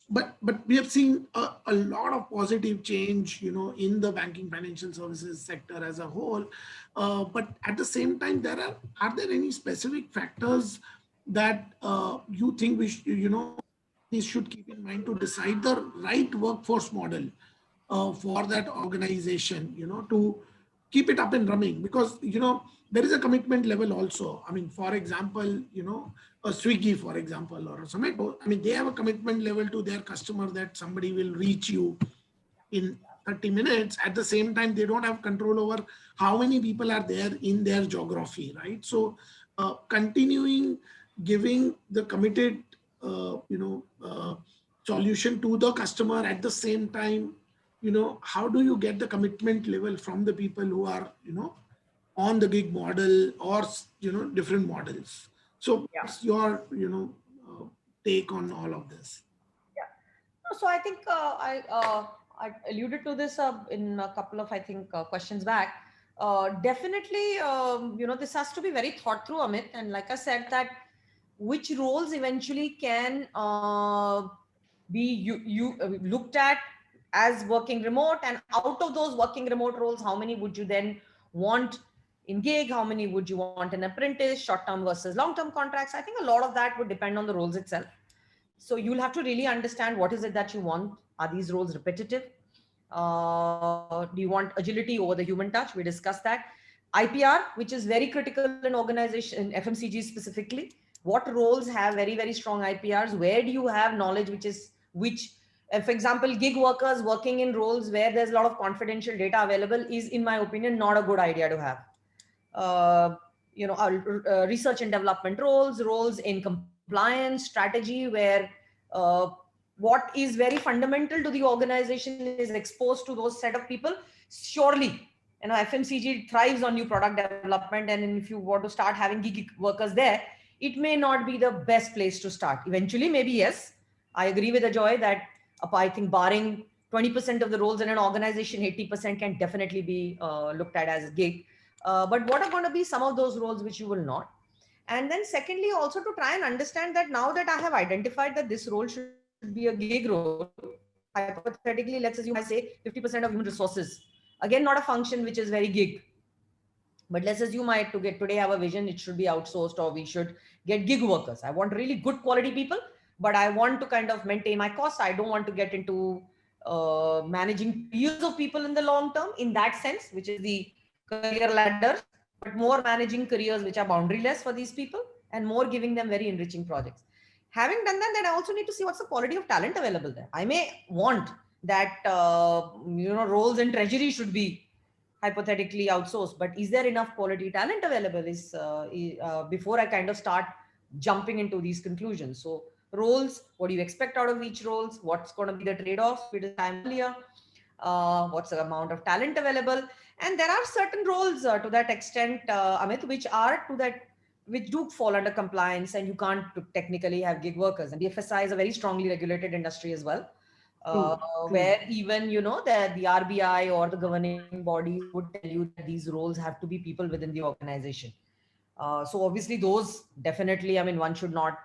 But we have seen a lot of positive change, in the banking financial services sector as a whole. But at the same time, are there any specific factors that you think we should keep in mind to decide the right workforce model for that organization, to keep it up and running? Because there is a commitment level also. I mean, for example, a Swiggy, for example, or a Zomato, I mean, they have a commitment level to their customer that somebody will reach you in 30 minutes. At the same time, they don't have control over how many people are there in their geography, right? So continuing giving the committed solution to the customer, at the same time, how do you get the commitment level from the people who are on the gig model, or different models? So Yeah. what's your take on all of this? Yeah. No, so I think I alluded to this in a couple of, I think, questions back. Definitely, this has to be very thought through, Amit. And like I said, that which roles eventually can be you looked at as working remote, and out of those working remote roles, how many would you then want in gig, how many would you want in apprentice, short term versus long term contracts? I think a lot of that would depend on the roles itself. So you'll have to really understand what is it that you want. Are these roles repetitive? Do you want agility over the human touch? We discussed that. IPR, which is very critical in organization, in FMCG specifically. What roles have very, very strong IPRs? Where do you have knowledge for example, gig workers working in roles where there's a lot of confidential data available is, in my opinion, not a good idea to have. research and development roles in compliance, strategy, where uh, what is very fundamental to the organization is exposed to those set of people. Surely, FMCG thrives on new product development, and if you want to start having gig workers there, it may not be the best place to start. Eventually, maybe yes. I agree with Ajoy that I think barring 20% of the roles in an organization, 80% can definitely be looked at as a gig. But what are going to be some of those roles which you will not? And then secondly, also to try and understand that now that I have identified that this role should be a gig role, hypothetically, let's assume I say 50% of human resources. Again, not a function which is very gig. But let's assume today have a vision, it should be outsourced or we should get gig workers. I want really good quality people, but I want to kind of maintain my costs. I don't want to get into managing years of people in the long term in that sense, which is the career ladders, but more managing careers which are boundaryless for these people and more giving them very enriching projects. Having done that, then I also need to see what's the quality of talent available there. I may want that roles in treasury should be hypothetically outsourced, but is there enough quality talent available before I kind of start jumping into these conclusions. So roles, what do you expect out of each roles? What's going to be the trade-offs? We did time earlier. What's the amount of talent available? And there are certain roles to that extent, Amit, which do fall under compliance, and you can't technically have gig workers. And BFSI is a very strongly regulated industry as well. Where even the RBI or the governing bodies would tell you that these roles have to be people within the organization. So obviously those definitely, I mean, one should not,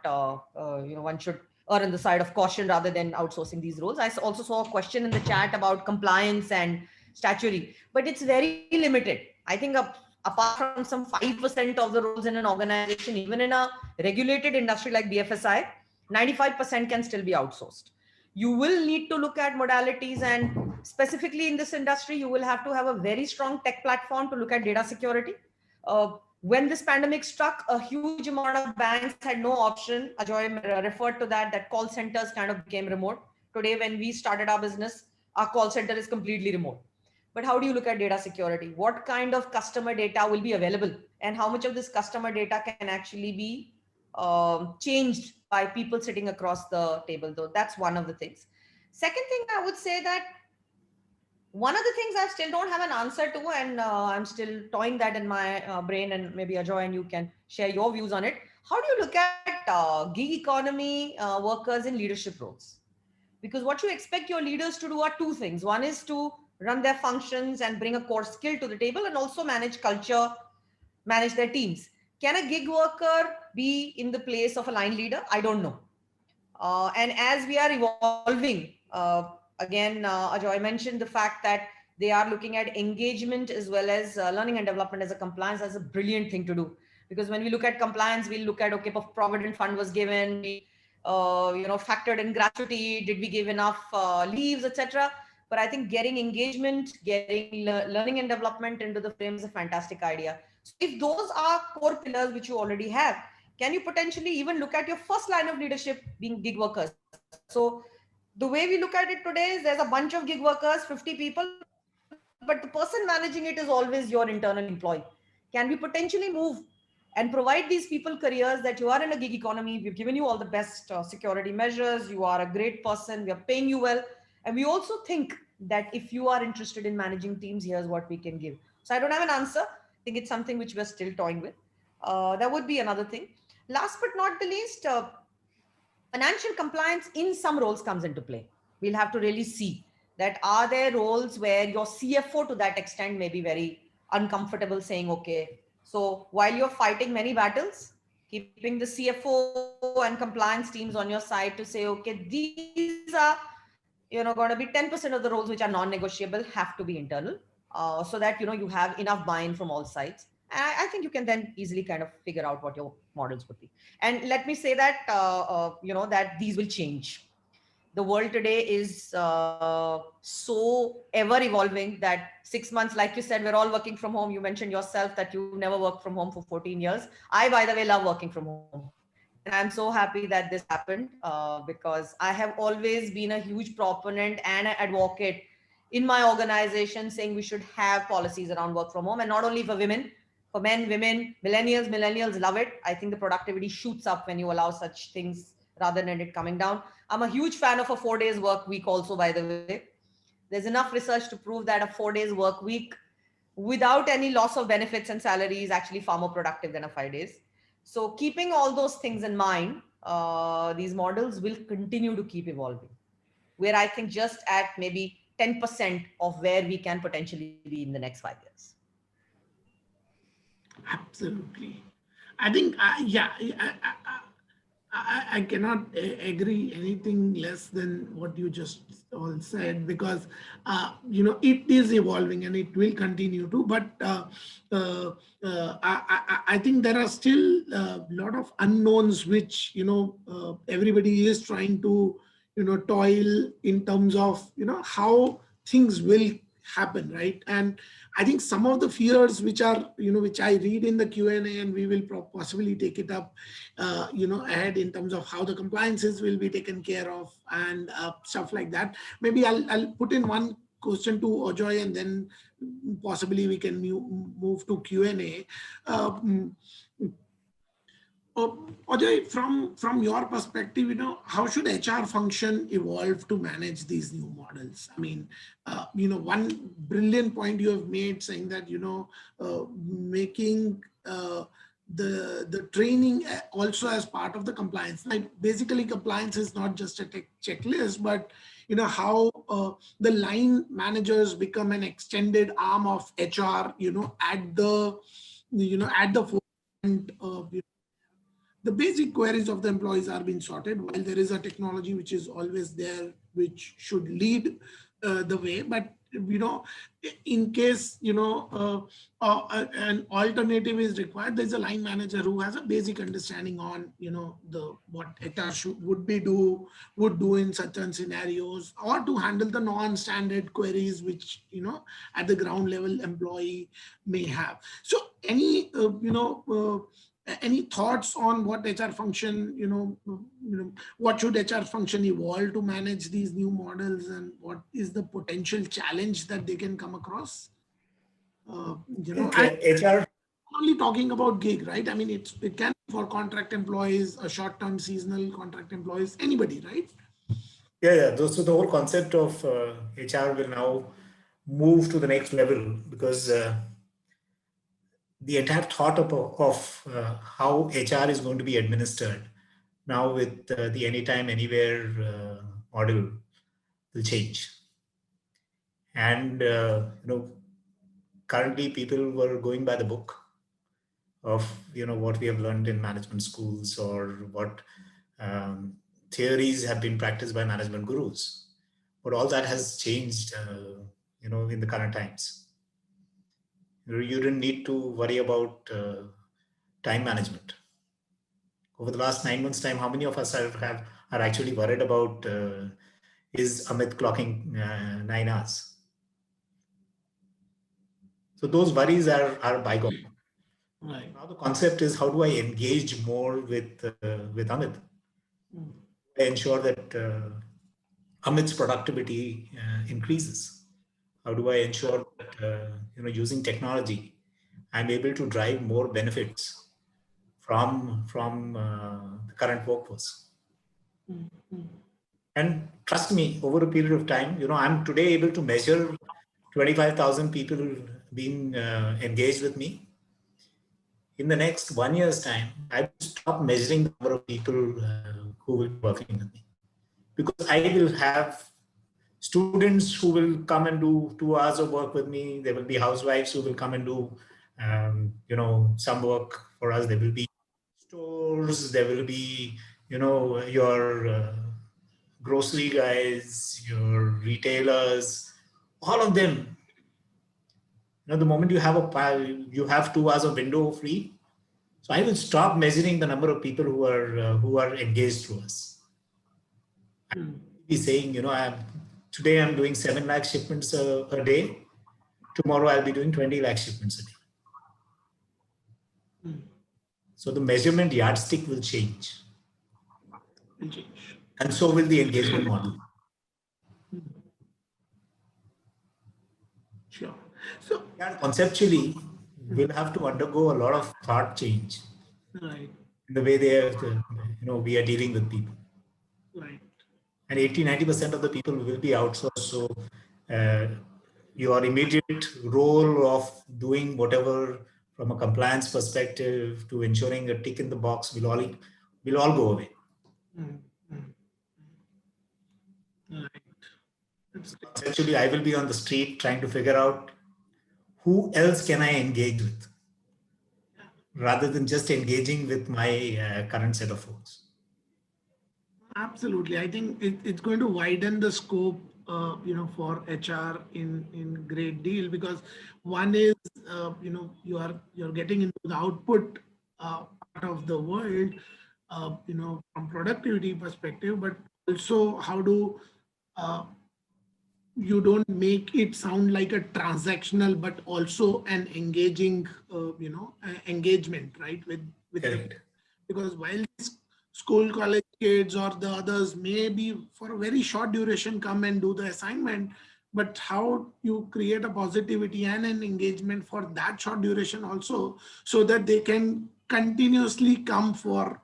one should err on the side of caution rather than outsourcing these roles. I also saw a question in the chat about compliance and statutory, but it's very limited. I think apart from some 5% of the roles in an organization, even in a regulated industry like BFSI, 95% can still be outsourced. You will need to look at modalities, and specifically in this industry, you will have to have a very strong tech platform to look at data security. When this pandemic struck, a huge amount of banks had no option. Ajoy referred to that call centers kind of became remote. Today, when we started our business, our call center is completely remote. But how do you look at data security? What kind of customer data will be available? And how much of this customer data can actually be changed by people sitting across the table, though? That's one of the things. Second thing, I would say that one of the things I still don't have an answer to, and I'm still toying that in my brain, and maybe Ajoy and you can share your views on it. How do you look at gig economy workers in leadership roles? Because what you expect your leaders to do are two things. One is to run their functions and bring a core skill to the table, and also manage culture, manage their teams. Can a gig worker be in the place of a line leader? I don't know. And as we are evolving, again, Ajoy mentioned the fact that they are looking at engagement as well as learning and development as a compliance. That's a brilliant thing to do. Because when we look at compliance, we'll look at, okay, Provident Fund was given, we factored in gratuity, did we give enough leaves, etc. But I think getting engagement, getting learning and development into the frame is a fantastic idea. So if those are core pillars which you already have, can you potentially even look at your first line of leadership being gig workers? So the way we look at it today is there's a bunch of gig workers, 50 people, but the person managing it is always your internal employee. Can we potentially move and provide these people careers that you are in a gig economy? We've given you all the best security measures. You are a great person. We are paying you well. And we also think that if you are interested in managing teams, here's what we can give. So I don't have an answer. I think it's something which we're still toying with. That would be another thing. Last but not the least, financial compliance in some roles comes into play. We'll have to really see that are there roles where your CFO to that extent may be very uncomfortable saying, okay, so while you're fighting many battles, keeping the CFO and compliance teams on your side to say, okay, these are going to be 10% of the roles which are non-negotiable have to be internal, so that you have enough buy-in from all sides. And I think you can then easily kind of figure out what your models would be. And let me say that that these will change. The world today is so ever evolving that 6 months, like you said, we're all working from home. You mentioned yourself that you've never worked from home for 14 years. I, by the way, love working from home. And I'm so happy that this happened because I have always been a huge proponent and an advocate in my organization saying we should have policies around work from home, and not only for women, For men, women, millennials love it. I think the productivity shoots up when you allow such things rather than it coming down. I'm a huge fan of a 4 days work week also, by the way. There's enough research to prove that a 4 days work week without any loss of benefits and salary is actually far more productive than a 5 days. So keeping all those things in mind, these models will continue to keep evolving. Where I think just at maybe 10% of where we can potentially be in the next 5 years. Absolutely. I think, yeah, I cannot agree anything less than what you just all said, because it is evolving and it will continue to. But I think there are still a lot of unknowns which everybody is trying to toil in terms of how things will happen, right? And I think some of the fears which are which I read in the Q&A, and we will possibly take it up ahead in terms of how the compliances will be taken care of and stuff like that. Maybe I'll put in one question to Ajoy, and then possibly we can move to Q&A. Ajoy, from your perspective, how should HR function evolve to manage these new models? I mean, one brilliant point you have made, saying that making the training also as part of the compliance. Like basically, compliance is not just a checklist, but how the line managers become an extended arm of HR. At the forefront of the basic queries of the employees are being sorted, while there is a technology which is always there, which should lead the way. But in case an alternative is required, there's a line manager who has a basic understanding on what HR would do in certain scenarios, or to handle the non-standard queries which at the ground level employee may have. So any thoughts on what HR function, what should HR function evolve to manage these new models, and what is the potential challenge that they can come across? HR only talking about gig, right? I mean, it can be for contract employees, a short-term seasonal contract employees, anybody, right? Yeah. So the whole concept of HR will now move to the next level, because the entire thought of how HR is going to be administered now with the anytime, anywhere model will change. And, currently people were going by the book of, what we have learned in management schools, or what theories have been practiced by management gurus. But all that has changed, in the current times. You didn't need to worry about time management. Over the last 9 months' time, how many of us are actually worried about is Amit clocking 9 hours? So those worries are bygone. Right. Now the concept is, how do I engage more with Amit? I ensure that Amit's productivity increases. How do I ensure that using technology, I'm able to drive more benefits from the current workforce? And trust me, over a period of time, I'm today able to measure 25,000 people being engaged with me. In the next 1 year's time, I will stop measuring the number of people who will be working with me, because I will have students who will come and do 2 hours of work with me. There will be housewives who will come and do, some work for us. There will be stores. There will be, your grocery guys, your retailers, all of them. The moment you have 2 hours of window free. So I will stop measuring the number of people who are engaged through us. I'll be saying, today I'm doing 7 lakh shipments a day. Tomorrow I'll be doing 20 lakh shipments a day. So the measurement yardstick will change. And so will the engagement model. Sure. So conceptually, will have to undergo a lot of thought change Right. in the way they are, we are dealing with people. Right. And 80-90% of the people will be outsourced. So your immediate role of doing whatever from a compliance perspective to ensuring a tick in the box will all go away. Mm, mm. Right. That's So great. conceptually, I will be on the street trying to figure out who else can I engage with rather than just engaging with my current set of folks. Absolutely. I think it's going to widen the scope, for HR in great deal, because one is, you're getting into the output part of the world, from productivity perspective, but also how do uh, you don't make it sound like a transactional, but also an engaging, engagement, right? With the, Correct. because while these school college kids or the others may be for a very short duration come and do the assignment, but how you create a positivity and an engagement for that short duration also, so that they can continuously come for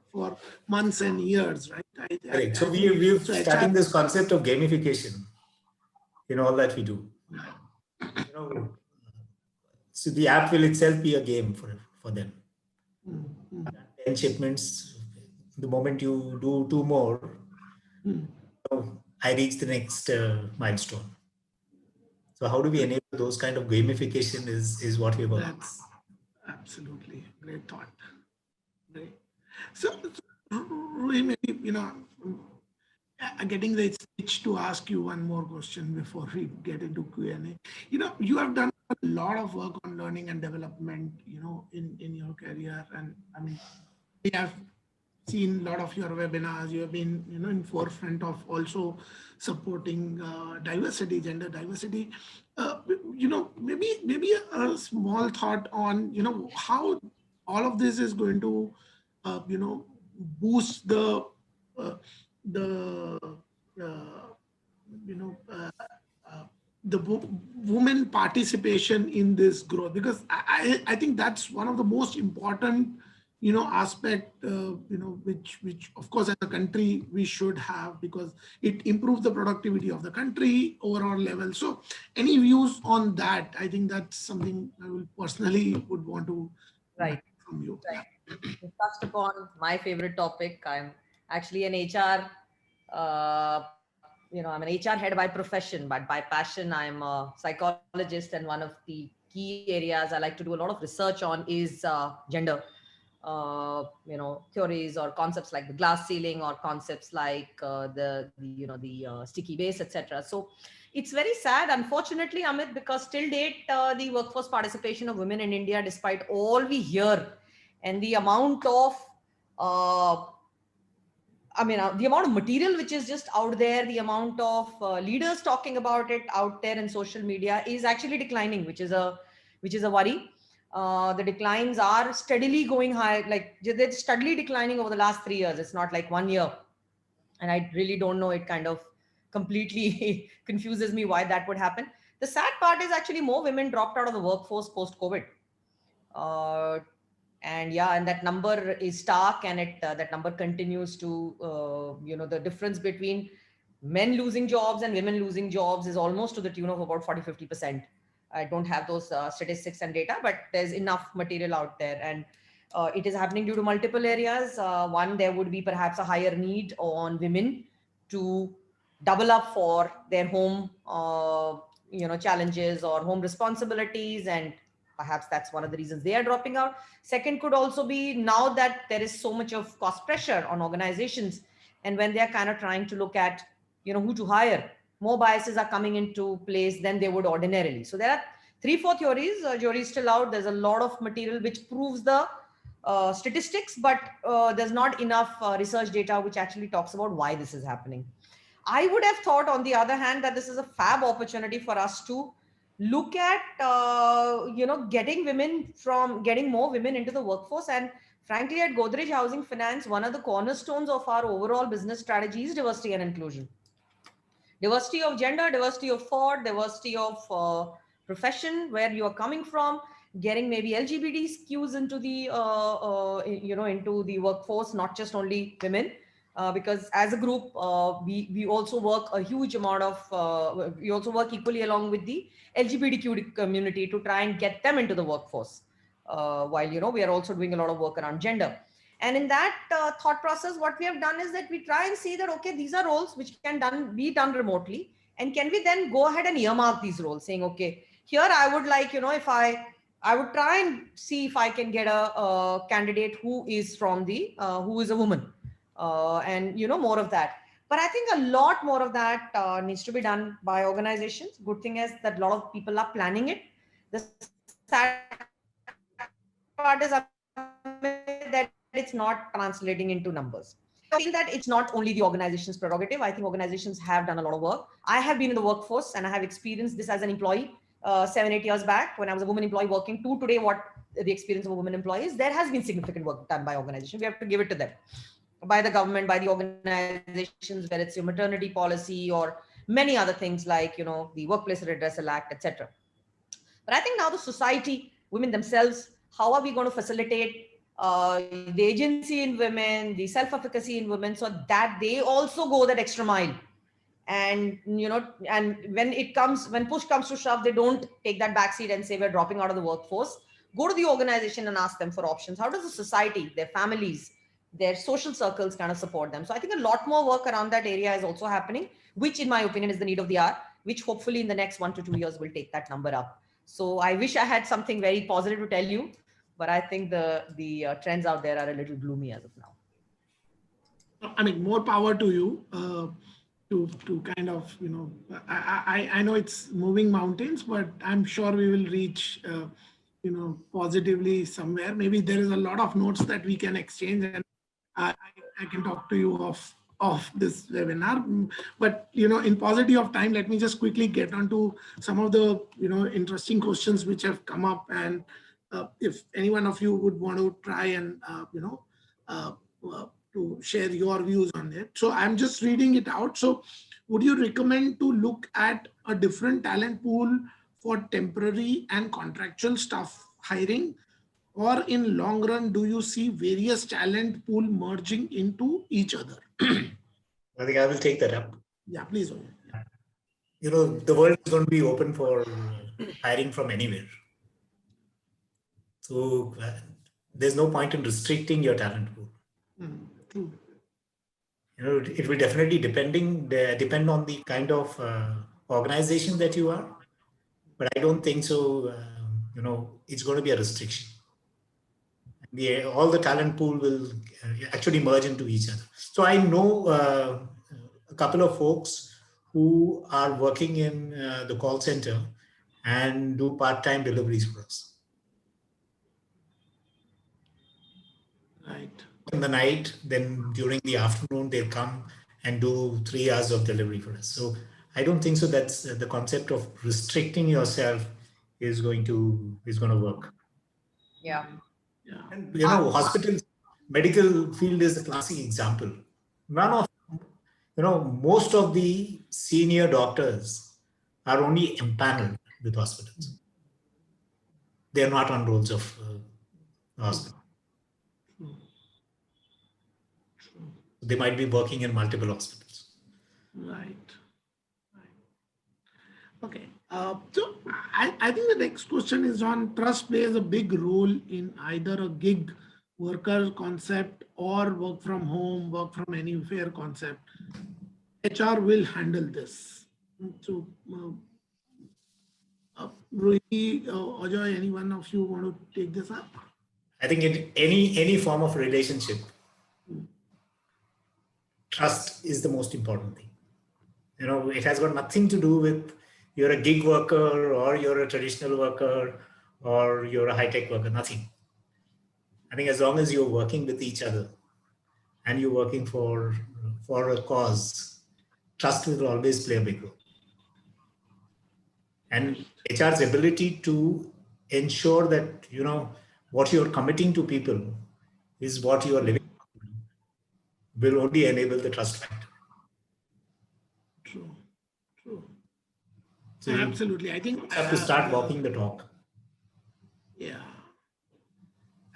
months and years, right? Correct. I So think we're so. starting HR. this concept of gamification in all that we do. You know, so the app will itself be a game for them. 10 shipments. The moment you do two more, I reach the next milestone. So how do we enable those kind of gamification is what we're working. That's absolutely great thought. Great. So, Ruhi, maybe, getting the itch to ask you one more question before we get into Q&A. You have done a lot of work on learning and development, in your career. And I mean, we have seen a lot of your webinars. You have been, in forefront of also supporting diversity, gender diversity. Maybe a small thought on, how all of this is going to, boost uh, the uh, you know uh, the women participation in this growth, because I think that's one of the most important aspect, which of course as a country we should have, because it improves the productivity of the country overall level. So any views on that? I think that's something I will personally would want to Right. from you. Yeah. You touched upon my favorite topic. I'm actually an HR, I'm an HR head by profession, but by passion, I'm a psychologist. And one of the key areas I like to do a lot of research on is gender. Theories or concepts like the glass ceiling, or concepts like the sticky base, etc. So it's very sad, unfortunately, Amit, because till date, the workforce participation of women in India, despite all we hear and the amount of uh, the amount of material which is just out there, the amount of leaders talking about it out there in social media is actually declining, which is a worry. The declines are steadily going high, like they're steadily declining over the last 3 years. It's not like 1 year, and I really don't know. It kind of completely confuses me why that would happen. The sad part is actually more women dropped out of the workforce post COVID. Uh, and yeah, and that number is stark, and that number continues to the difference between men losing jobs and women losing jobs is almost to the tune of about 40-50%. I don't have those statistics and data, but there's enough material out there, and it is happening due to multiple areas. One, there would be perhaps a higher need on women to double up for their home challenges or home responsibilities, and perhaps that's one of the reasons they are dropping out. Second could also be, now that there is so much of cost pressure on organizations, and when they're kind of trying to look at who to hire, more biases are coming into place than they would ordinarily. So there are 3-4 theories. Jury is still out. There's a lot of material which proves the statistics, but there's not enough research data which actually talks about why this is happening. I would have thought, on the other hand, that this is a fab opportunity for us to look at getting more women into the workforce. And frankly, at Godrej Housing Finance, one of the cornerstones of our overall business strategy is diversity and inclusion. Diversity of gender, diversity of thought, diversity of profession, where you are coming from, getting maybe LGBT skews into the, into the workforce, not just only women. Because as a group, we also work a huge amount of, we also work equally along with the LGBTQ community to try and get them into the workforce. While, we are also doing a lot of work around gender. And in that thought process, what we have done is that we try and see that, okay, these are roles which can be done remotely. And can we then go ahead and earmark these roles, saying, okay, here I would like, if I would try and see if I can get a candidate who is from the, who is a woman, and, more of that. But I think a lot more of that needs to be done by organizations. Good thing is that a lot of people are planning it. The sad part is that it's not translating into numbers. I feel that it's not only the organization's prerogative. I think organizations have done a lot of work. I have been in the workforce and I have experienced this as an employee 7-8 years back when I was a woman employee working to today. What the experience of a woman employee is, there has been significant work done by organizations. We have to give it to them, by the government, by the organizations, whether it's your maternity policy or many other things like, the Workplace Redressal Act, etc. But I think now the society, women themselves, how are we going to facilitate the agency in women, the self-efficacy in women, so that they also go that extra mile? And, and when push comes to shove, they don't take that backseat and say, we're dropping out of the workforce. Go to the organization and ask them for options. How does the society, their families, their social circles kind of support them? So I think a lot more work around that area is also happening, which in my opinion is the need of the hour, which hopefully in the next 1 to 2 years will take that number up. So I wish I had something very positive to tell you, but I think the trends out there are a little gloomy as of now. I mean, more power to you to kind of, I know it's moving mountains, but I'm sure we will reach, positively somewhere. Maybe there is a lot of notes that we can exchange, and I can talk to you of this webinar. But, in paucity of time, let me just quickly get onto some of the, interesting questions which have come up. And if any one of you would want to try and, to share your views on it. So I'm just reading it out. So would you recommend to look at a different talent pool for temporary and contractual staff hiring? Or in long run, do you see various talent pool merging into each other? I think I will take that up. Yeah, please. The world is going to be open for hiring from anywhere. So there's no point in restricting your talent pool. True. It will definitely depend on the kind of organization that you are. But I don't think so, it's going to be a restriction. All the talent pool will actually merge into each other. So I know a couple of folks who are working in the call center and do part-time deliveries for us. Right. In the night, then during the afternoon, they'll come and do 3 hours of delivery for us. So I don't think so that's the concept of restricting yourself is going to work. Yeah. Yeah. And, hospitals, medical field is a classic example. Most of the senior doctors are only empaneled with hospitals. They're not on rolls of hospital. True. They might be working in multiple hospitals. Right. Okay. So I think the next question is on trust plays a big role in either a gig worker concept or work from home, work from anywhere concept. HR will handle this. So, Ruhie, Ajoy, any one of you want to take this up? I think in any form of relationship, trust is the most important thing. It has got nothing to do with you're a gig worker or you're a traditional worker or you're a high-tech worker, nothing. I think as long as you're working with each other and you're working for a cause, trust will always play a big role. And HR's ability to ensure that, what you're committing to people is what you are living will only enable the trust factor. True. So absolutely. I think you have to start walking the talk. Yeah.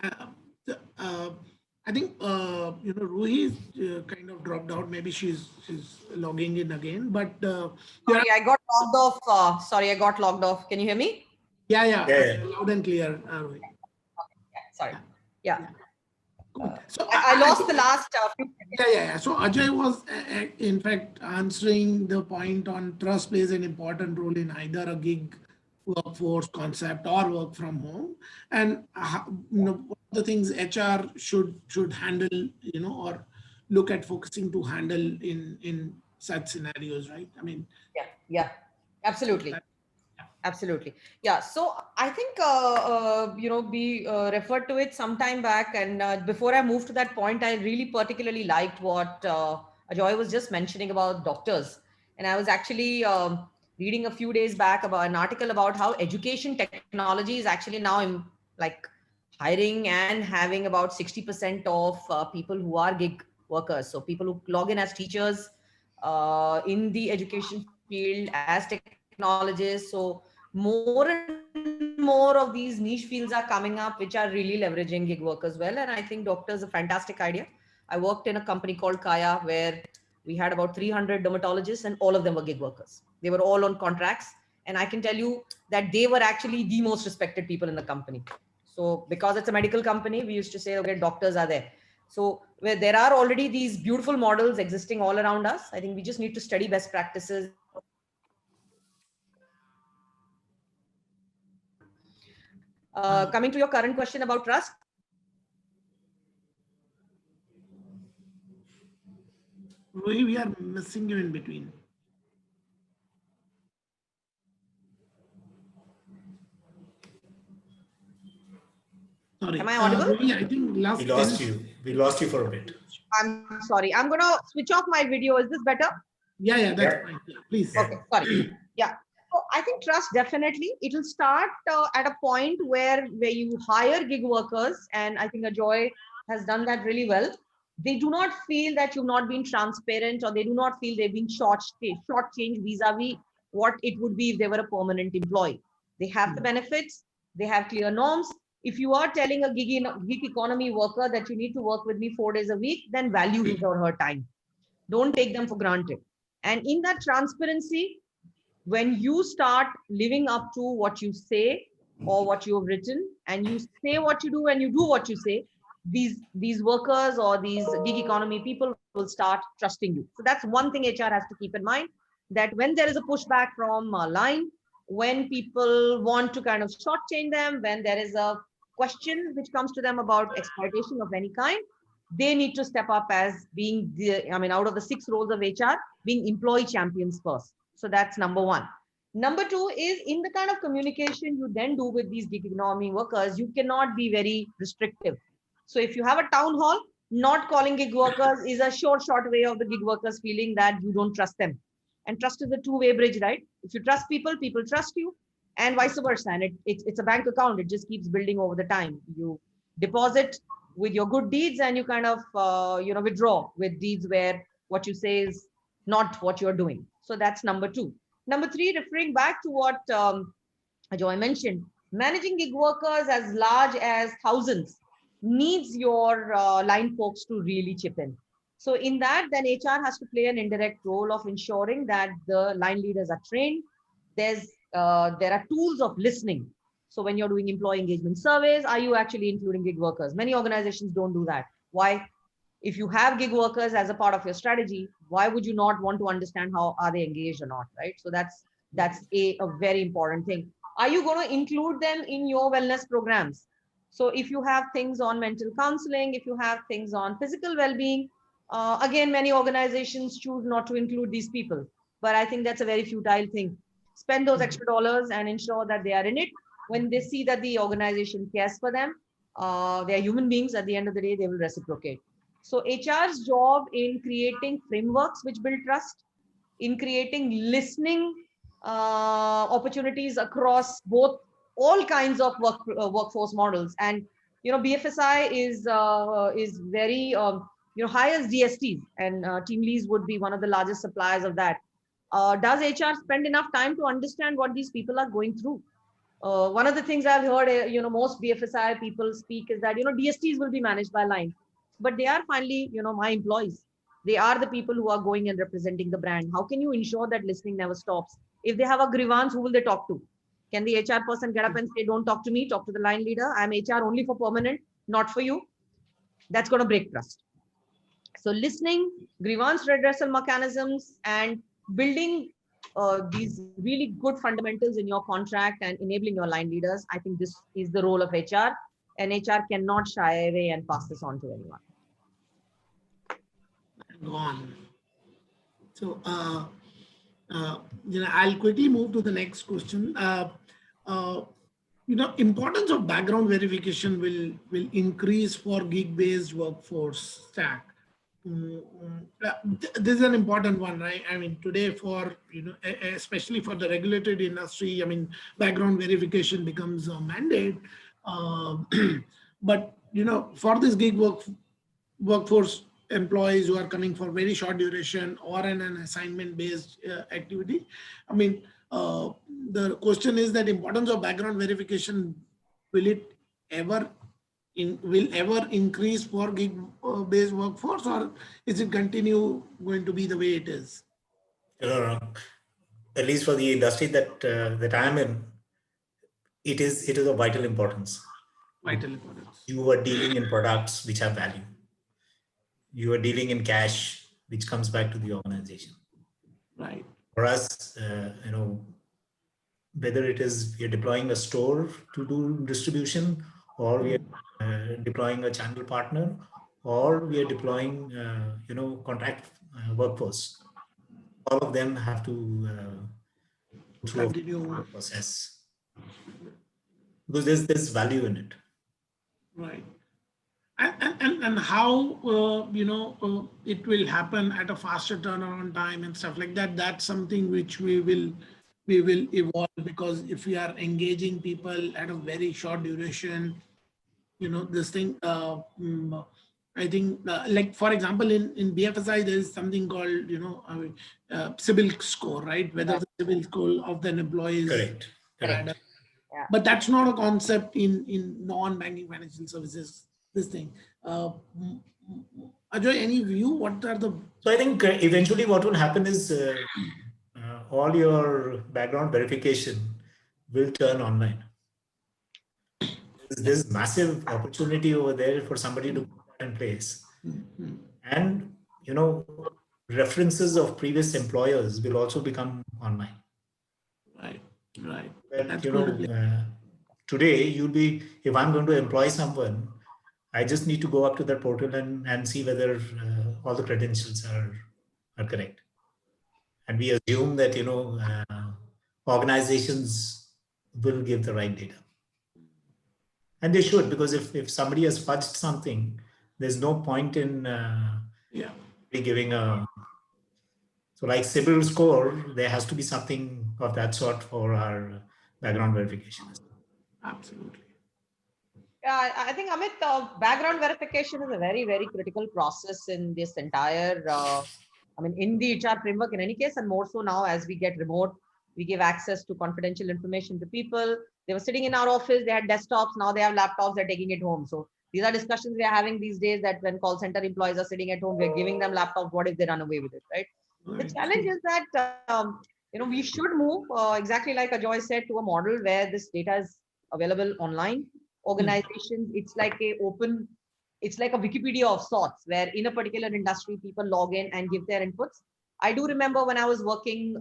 Uh, I think Ruhi kind of dropped out. Maybe she's logging in again. But yeah, Sorry, I got logged off. Sorry, I got logged off. Can you hear me? Yeah. loud and clear, Ruhi. Yeah, sorry. Yeah, Yeah. yeah. Good. So I I lost think, the last few seconds. yeah. So Ajay was in fact answering the point on trust plays an important role in either a gig workforce concept or work from home, and what are the things HR should handle, or look at focusing to handle in such scenarios, right? I mean, Yeah, absolutely. that, yeah. Absolutely. Yeah. So I think, we referred to it some time back. And before I move to that point, I really particularly liked what Ajoy was just mentioning about doctors. And I was actually reading a few days back about an article about how education technology is actually now like hiring and having about 60% of people who are gig workers. So people who log in as teachers in the education field as technologists. So more and more of these niche fields are coming up, which are really leveraging gig work as well. And I think doctor is a fantastic idea. I worked in a company called Kaya where we had about 300 dermatologists and all of them were gig workers. They were all on contracts. And I can tell you that they were actually the most respected people in the company. So because it's a medical company, we used to say, okay, doctors are there. So where there are already these beautiful models existing all around us, I think we just need to study best practices and make sure that we implement them. Coming to your current question about trust. Ruhi, we are missing you in between. Sorry, Am I audible? Ruhi, I think We last 10. lost you. We lost you for a bit. I'm sorry. I'm going to switch off my video. Is this better? Yeah, that's Yeah. fine. Yeah, please. Okay, sorry. Yeah. So I think trust definitely. It will start at a point where you hire gig workers, and I think Ajoy has done that really well. They do not feel that you've not been transparent, or they do not feel they've been shortchanged vis-a-vis what it would be if they were a permanent employee. They have the benefits. They have clear norms. If you are telling a gig economy worker that you need to work with me 4 days a week, then value his or her time. Don't take them for granted. And in that transparency, when you start living up to what you say or what you have written, and you say what you do and you do what you say, these workers or these gig economy people will start trusting you. So that's one thing HR has to keep in mind, that when there is a pushback from a line, when people want to kind of shortchange them, when there is a question which comes to them about exploitation of any kind, they need to step up as being out of the 6 roles of HR, being employee champions first. So that's number one. Number two is, in the kind of communication you then do with these gig economy workers, you cannot be very restrictive. So if you have a town hall, not calling gig workers is a short way of the gig workers feeling that you don't trust them. And trust is a two-way bridge, right? If you trust people, people trust you, and vice versa. And it's a bank account. It just keeps building over the time. You deposit with your good deeds, and you kind of withdraw with deeds where what you say is not what you're doing. So that's number two. Number three, referring back to what Ajoy mentioned, managing gig workers as large as thousands needs your line folks to really chip in. So in that, then HR has to play an indirect role of ensuring that the line leaders are trained. There are tools of listening. So when you're doing employee engagement surveys, are you actually including gig workers? Many organizations don't do that. Why? If you have gig workers as a part of your strategy, why would you not want to understand how are they engaged or not, right? So that's a very important thing. Are you going to include them in your wellness programs? So if you have things on mental counseling, if you have things on physical well-being, again, many organizations choose not to include these people. But I think that's a very futile thing. Spend those extra dollars and ensure that they are in it. When they see that the organization cares for them, they are human beings. At the end of the day, they will reciprocate. So HR's job in creating frameworks which build trust, in creating listening opportunities across both all kinds of workforce models. And BFSI is very hires DSTs, and TeamLease would be one of the largest suppliers of that. Does HR spend enough time to understand what these people are going through? One of the things I've heard, most BFSI people speak is that, DSTs will be managed by line, but they are finally, my employees. They are the people who are going and representing the brand. How can you ensure that listening never stops? If they have a grievance, who will they talk to? Can the HR person get up and say, don't talk to me, talk to the line leader? I'm HR only for permanent, not for you. That's going to break trust. So listening, grievance redressal mechanisms, and building these really good fundamentals in your contract and enabling your line leaders. I think this is the role of HR, and HR cannot shy away and pass this on to anyone. Go on. So, I'll quickly move to the next question. Importance of background verification will increase for gig-based workforce stack. This is an important one, right? I mean, today for, especially for the regulated industry, I mean, background verification becomes a mandate. But, for this workforce employees who are coming for very short duration or an assignment based activity, I mean, the question is that importance of background verification, will ever increase for gig based workforce, or is it going to be the way it is? At least for the industry that I am in, it is of vital importance. Vital importance. You are dealing in products which have value. You are dealing in cash, which comes back to the organization. Right. For us, whether it is we are deploying a store to do distribution, or we are deploying a channel partner, or we are deploying, contract workforce, all of them have to go through a process, because there's value in it. Right. And how it will happen at a faster turnaround time and stuff like that. That's something which we will evolve, because if we are engaging people at a very short duration, this thing. I think, like for example, in BFSI there is something called CIBIL score, right? Whether the CIBIL score of an employee is correct. Yeah. But that's not a concept in non-banking financial services. This thing. Ajoy, any view? What are the? So I think eventually what will happen is all your background verification will turn online. There's massive opportunity over there for somebody to put that in place. Mm-hmm. And, references of previous employers will also become online. Right. Right. That, today you'll be, if I'm going to employ someone, I just need to go up to that portal and see whether all the credentials are correct. And we assume that, organizations will give the right data. And they should, because if somebody has fudged something, there's no point in giving a... So like CIBIL score, there has to be something of that sort for our background verification. Absolutely. Yeah, I think, Amit, background verification is a very, very critical process in this entire, in the HR framework in any case, and more so now as we get remote, we give access to confidential information to people. They were sitting in our office, they had desktops, now they have laptops, they're taking it home. So these are discussions we are having these days, that when call center employees are sitting at home, we're giving them laptops, what if they run away with it, right? The challenge is that, we should move, exactly like Ajoy said, to a model where this data is available online. Organizations, it's like a Wikipedia of sorts, where in a particular industry, people log in and give their inputs. I do remember when I was working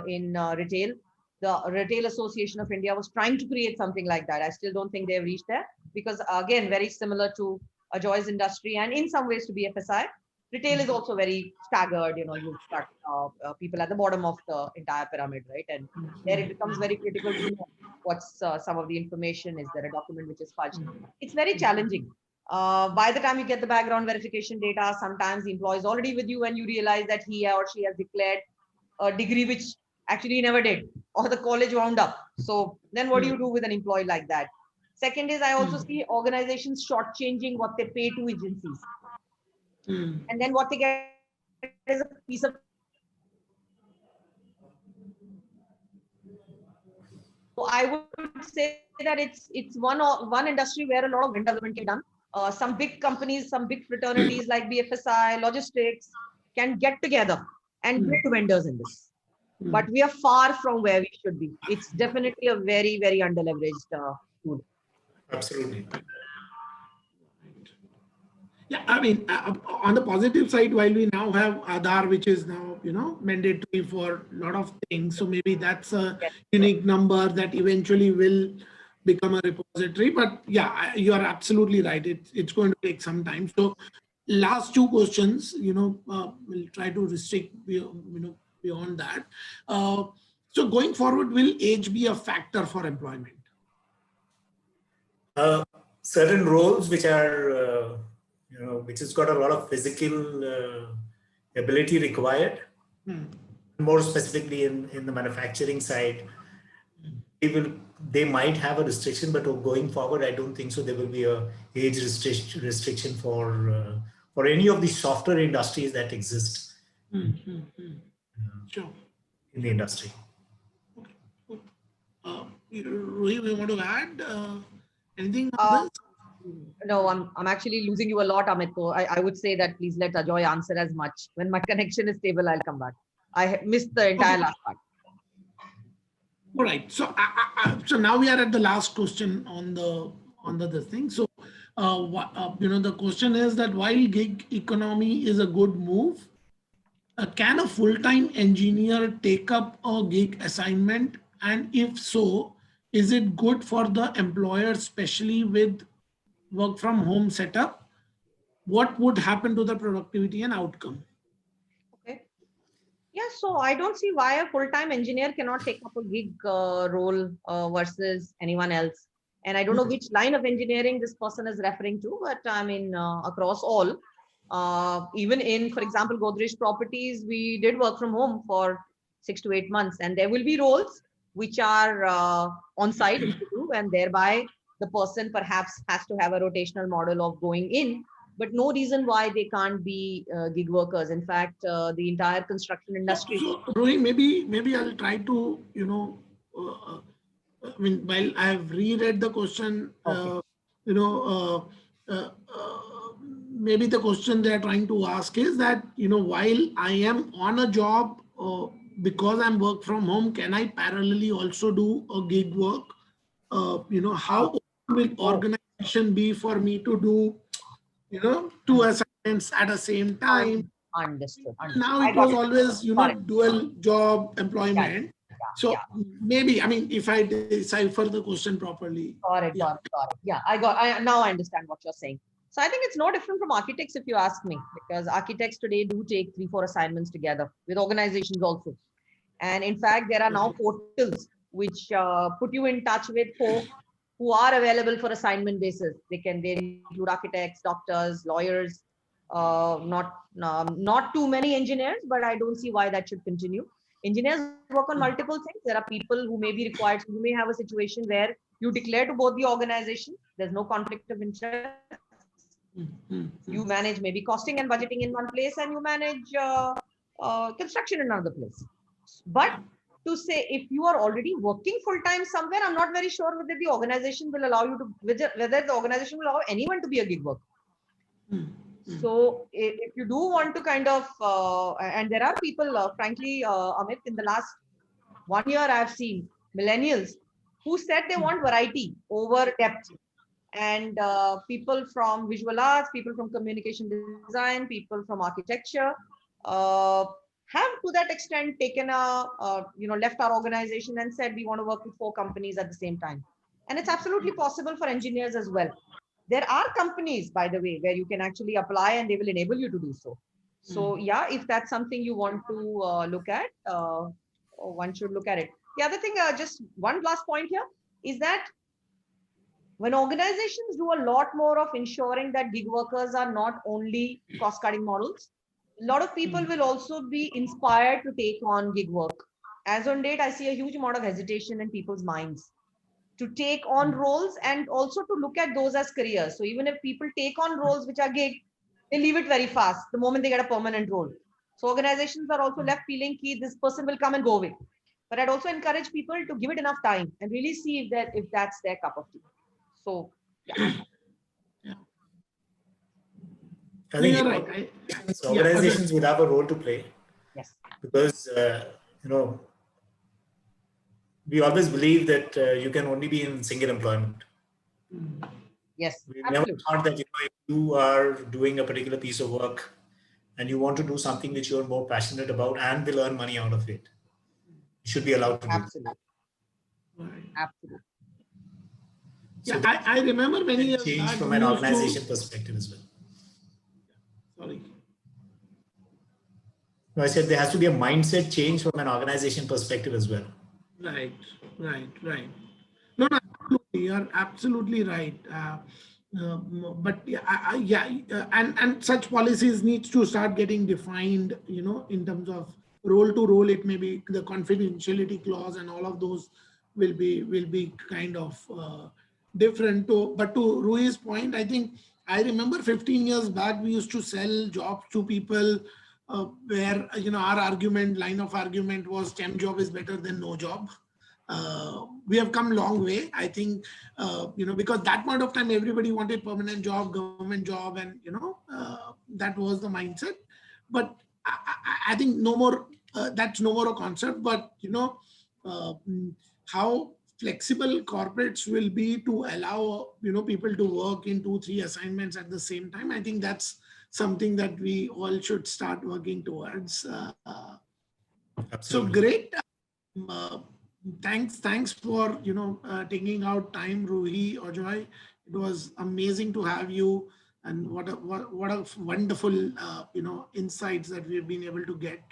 in retail, the Retail Association of India was trying to create something like that. I still don't think they've reached there, because again, very similar to Ajoy's industry and in some ways to BFSI. Retail is also very staggered. You've got people at the bottom of the entire pyramid, right? And there it becomes very critical to know what's some of the information. Is there a document which is fudged? It's very challenging. By the time you get the background verification data, sometimes the employee is already with you and you realize that he or she has declared a degree which actually he never did, or the college wound up. So then what do you do with an employee like that? Second is, I also see organizations shortchanging what they pay to agencies. And then what they get is a piece of I would say that it's one industry where a lot of vendor development can be done. Some big companies, some big fraternities like BFSI, logistics can get together and build vendors in this. But we are far from where we should be. It's definitely a very, very underleveraged tool. Absolutely. Yeah, I mean, on the positive side, while we now have Aadhaar, which is now, mandatory for a lot of things. So maybe that's a unique number that eventually will become a repository. But yeah, you are absolutely right. It's going to take some time. So last two questions, we'll try to restrict, beyond that. So going forward, will age be a factor for employment? Certain roles which are, which has got a lot of physical ability required, more specifically in the manufacturing side, they might have a restriction, but going forward, I don't think so. There will be a age restriction for any of the software industries that exist Sure. in the industry. Ruhie, we want to add anything on this? No, I'm actually losing you a lot, Amit. So I would say that please let Ajoy answer as much. When my connection is stable, I'll come back. I missed the entire last part. All right. So so now we are at the last question on the thing. So the question is that while gig economy is a good move, can a full-time engineer take up a gig assignment? And if so, is it good for the employer, especially with work from home setup? What would happen to the productivity and outcome? Okay. Yeah, so I don't see why a full-time engineer cannot take up a gig role versus anyone else. And I don't know which line of engineering this person is referring to, but I mean, across all, even in, for example, Godrej properties, we did work from home for 6 to 8 months, and there will be roles which are on site, and thereby the person perhaps has to have a rotational model of going in, but no reason why they can't be gig workers. In fact, the entire construction industry. So Ruhie, maybe I'll try to, I mean, while I have reread the question, Okay. Maybe the question they are trying to ask is that, while I am on a job, because I'm work from home, can I parallelly also do a gig work? How will organization be for me to do, two assignments at the same time? Understood. Now it was always, dual job employment. So maybe, I mean, if I decipher the question properly. Got it. Yeah, now I understand what you're saying. So I think it's no different from architects, if you ask me, because architects today do take 3-4 assignments together with organizations also. And in fact, there are now portals which put you in touch with folks who are available for assignment basis. They include architects, doctors, lawyers, not too many engineers, but I don't see why that should continue. Engineers work on multiple things. There are people who may be required. You may have a situation where you declare to both the organization, there's no conflict of interest. You manage maybe costing and budgeting in one place, and you manage construction in another place. But to say, if you are already working full-time somewhere, I'm not very sure whether the organization will allow you to, whether the organization will allow anyone to be a gig worker. So if you do want to kind of, and there are people, frankly, Amit, in the last 1 year, I've seen millennials who said they want variety over depth. And people from visual arts, people from communication design, people from architecture have to that extent taken left our organization and said, we want to work with 4 companies at the same time. And it's absolutely possible for engineers as well. There are companies, by the way, where you can actually apply and they will enable you to do so. So yeah, if that's something you want to look at, one should look at it. The other thing, just one last point here, is that when organizations do a lot more of ensuring that gig workers are not only cost-cutting models, a lot of people will also be inspired to take on gig work. As on date, I see a huge amount of hesitation in people's minds to take on roles and also to look at those as careers. So even if people take on roles which are gig, they leave it very fast the moment they get a permanent role. So organizations are also left feeling that this person will come and go away. But I'd also encourage people to give it enough time and really see if that's their cup of tea. So yeah. I think You're right. organizations would have a role to play. Yes. Because we always believe that you can only be in single employment. Yes. We Absolutely. never thought that if you are doing a particular piece of work and you want to do something which you're more passionate about and will earn money out of it, you should be allowed to do. Absolutely. Right. Absolutely. Yeah, I remember many years change back from we an used organization to, perspective as well. sorry. No, I said there has to be a mindset change from an organization perspective as well. Right. No, absolutely. You're absolutely right. But yeah, and such policies needs to start getting defined, in terms of role to role. It may be the confidentiality clause and all of those will be kind of different. But to Ruhi's point, I remember 15 years back, we used to sell jobs to people where, our line of argument was temp job is better than no job. We have come a long way, I think, because that point of time, everybody wanted permanent job, government job, and, that was the mindset. But I think no more, that's no more a concept, but, how flexible corporates will be to allow, people to work in 2-3 assignments at the same time. I think that's something that we all should start working towards. So Absolutely. great. Uh, thanks for taking out time, Ruhi, Ajoy. It was amazing to have you, and what a wonderful insights that we've been able to get.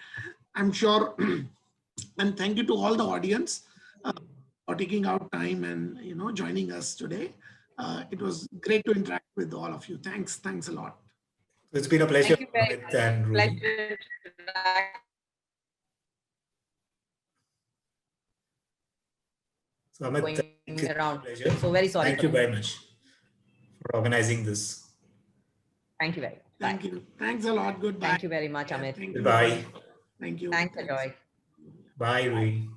I'm sure, and thank you to all the audience for taking out time and joining us today. It was great to interact with all of you. Thanks a lot. It's been a pleasure, Thank you very Amit and Ruhie. Pleasure. So Amit, Going around. pleasure. So very sorry. Thank you very much for organizing this. Thank you very much. Thank you. Thanks a lot. Goodbye. Thank you very much, Amit. Thank you. Goodbye. Thank you. Thanks, Ajoy. Bye, Ruhie.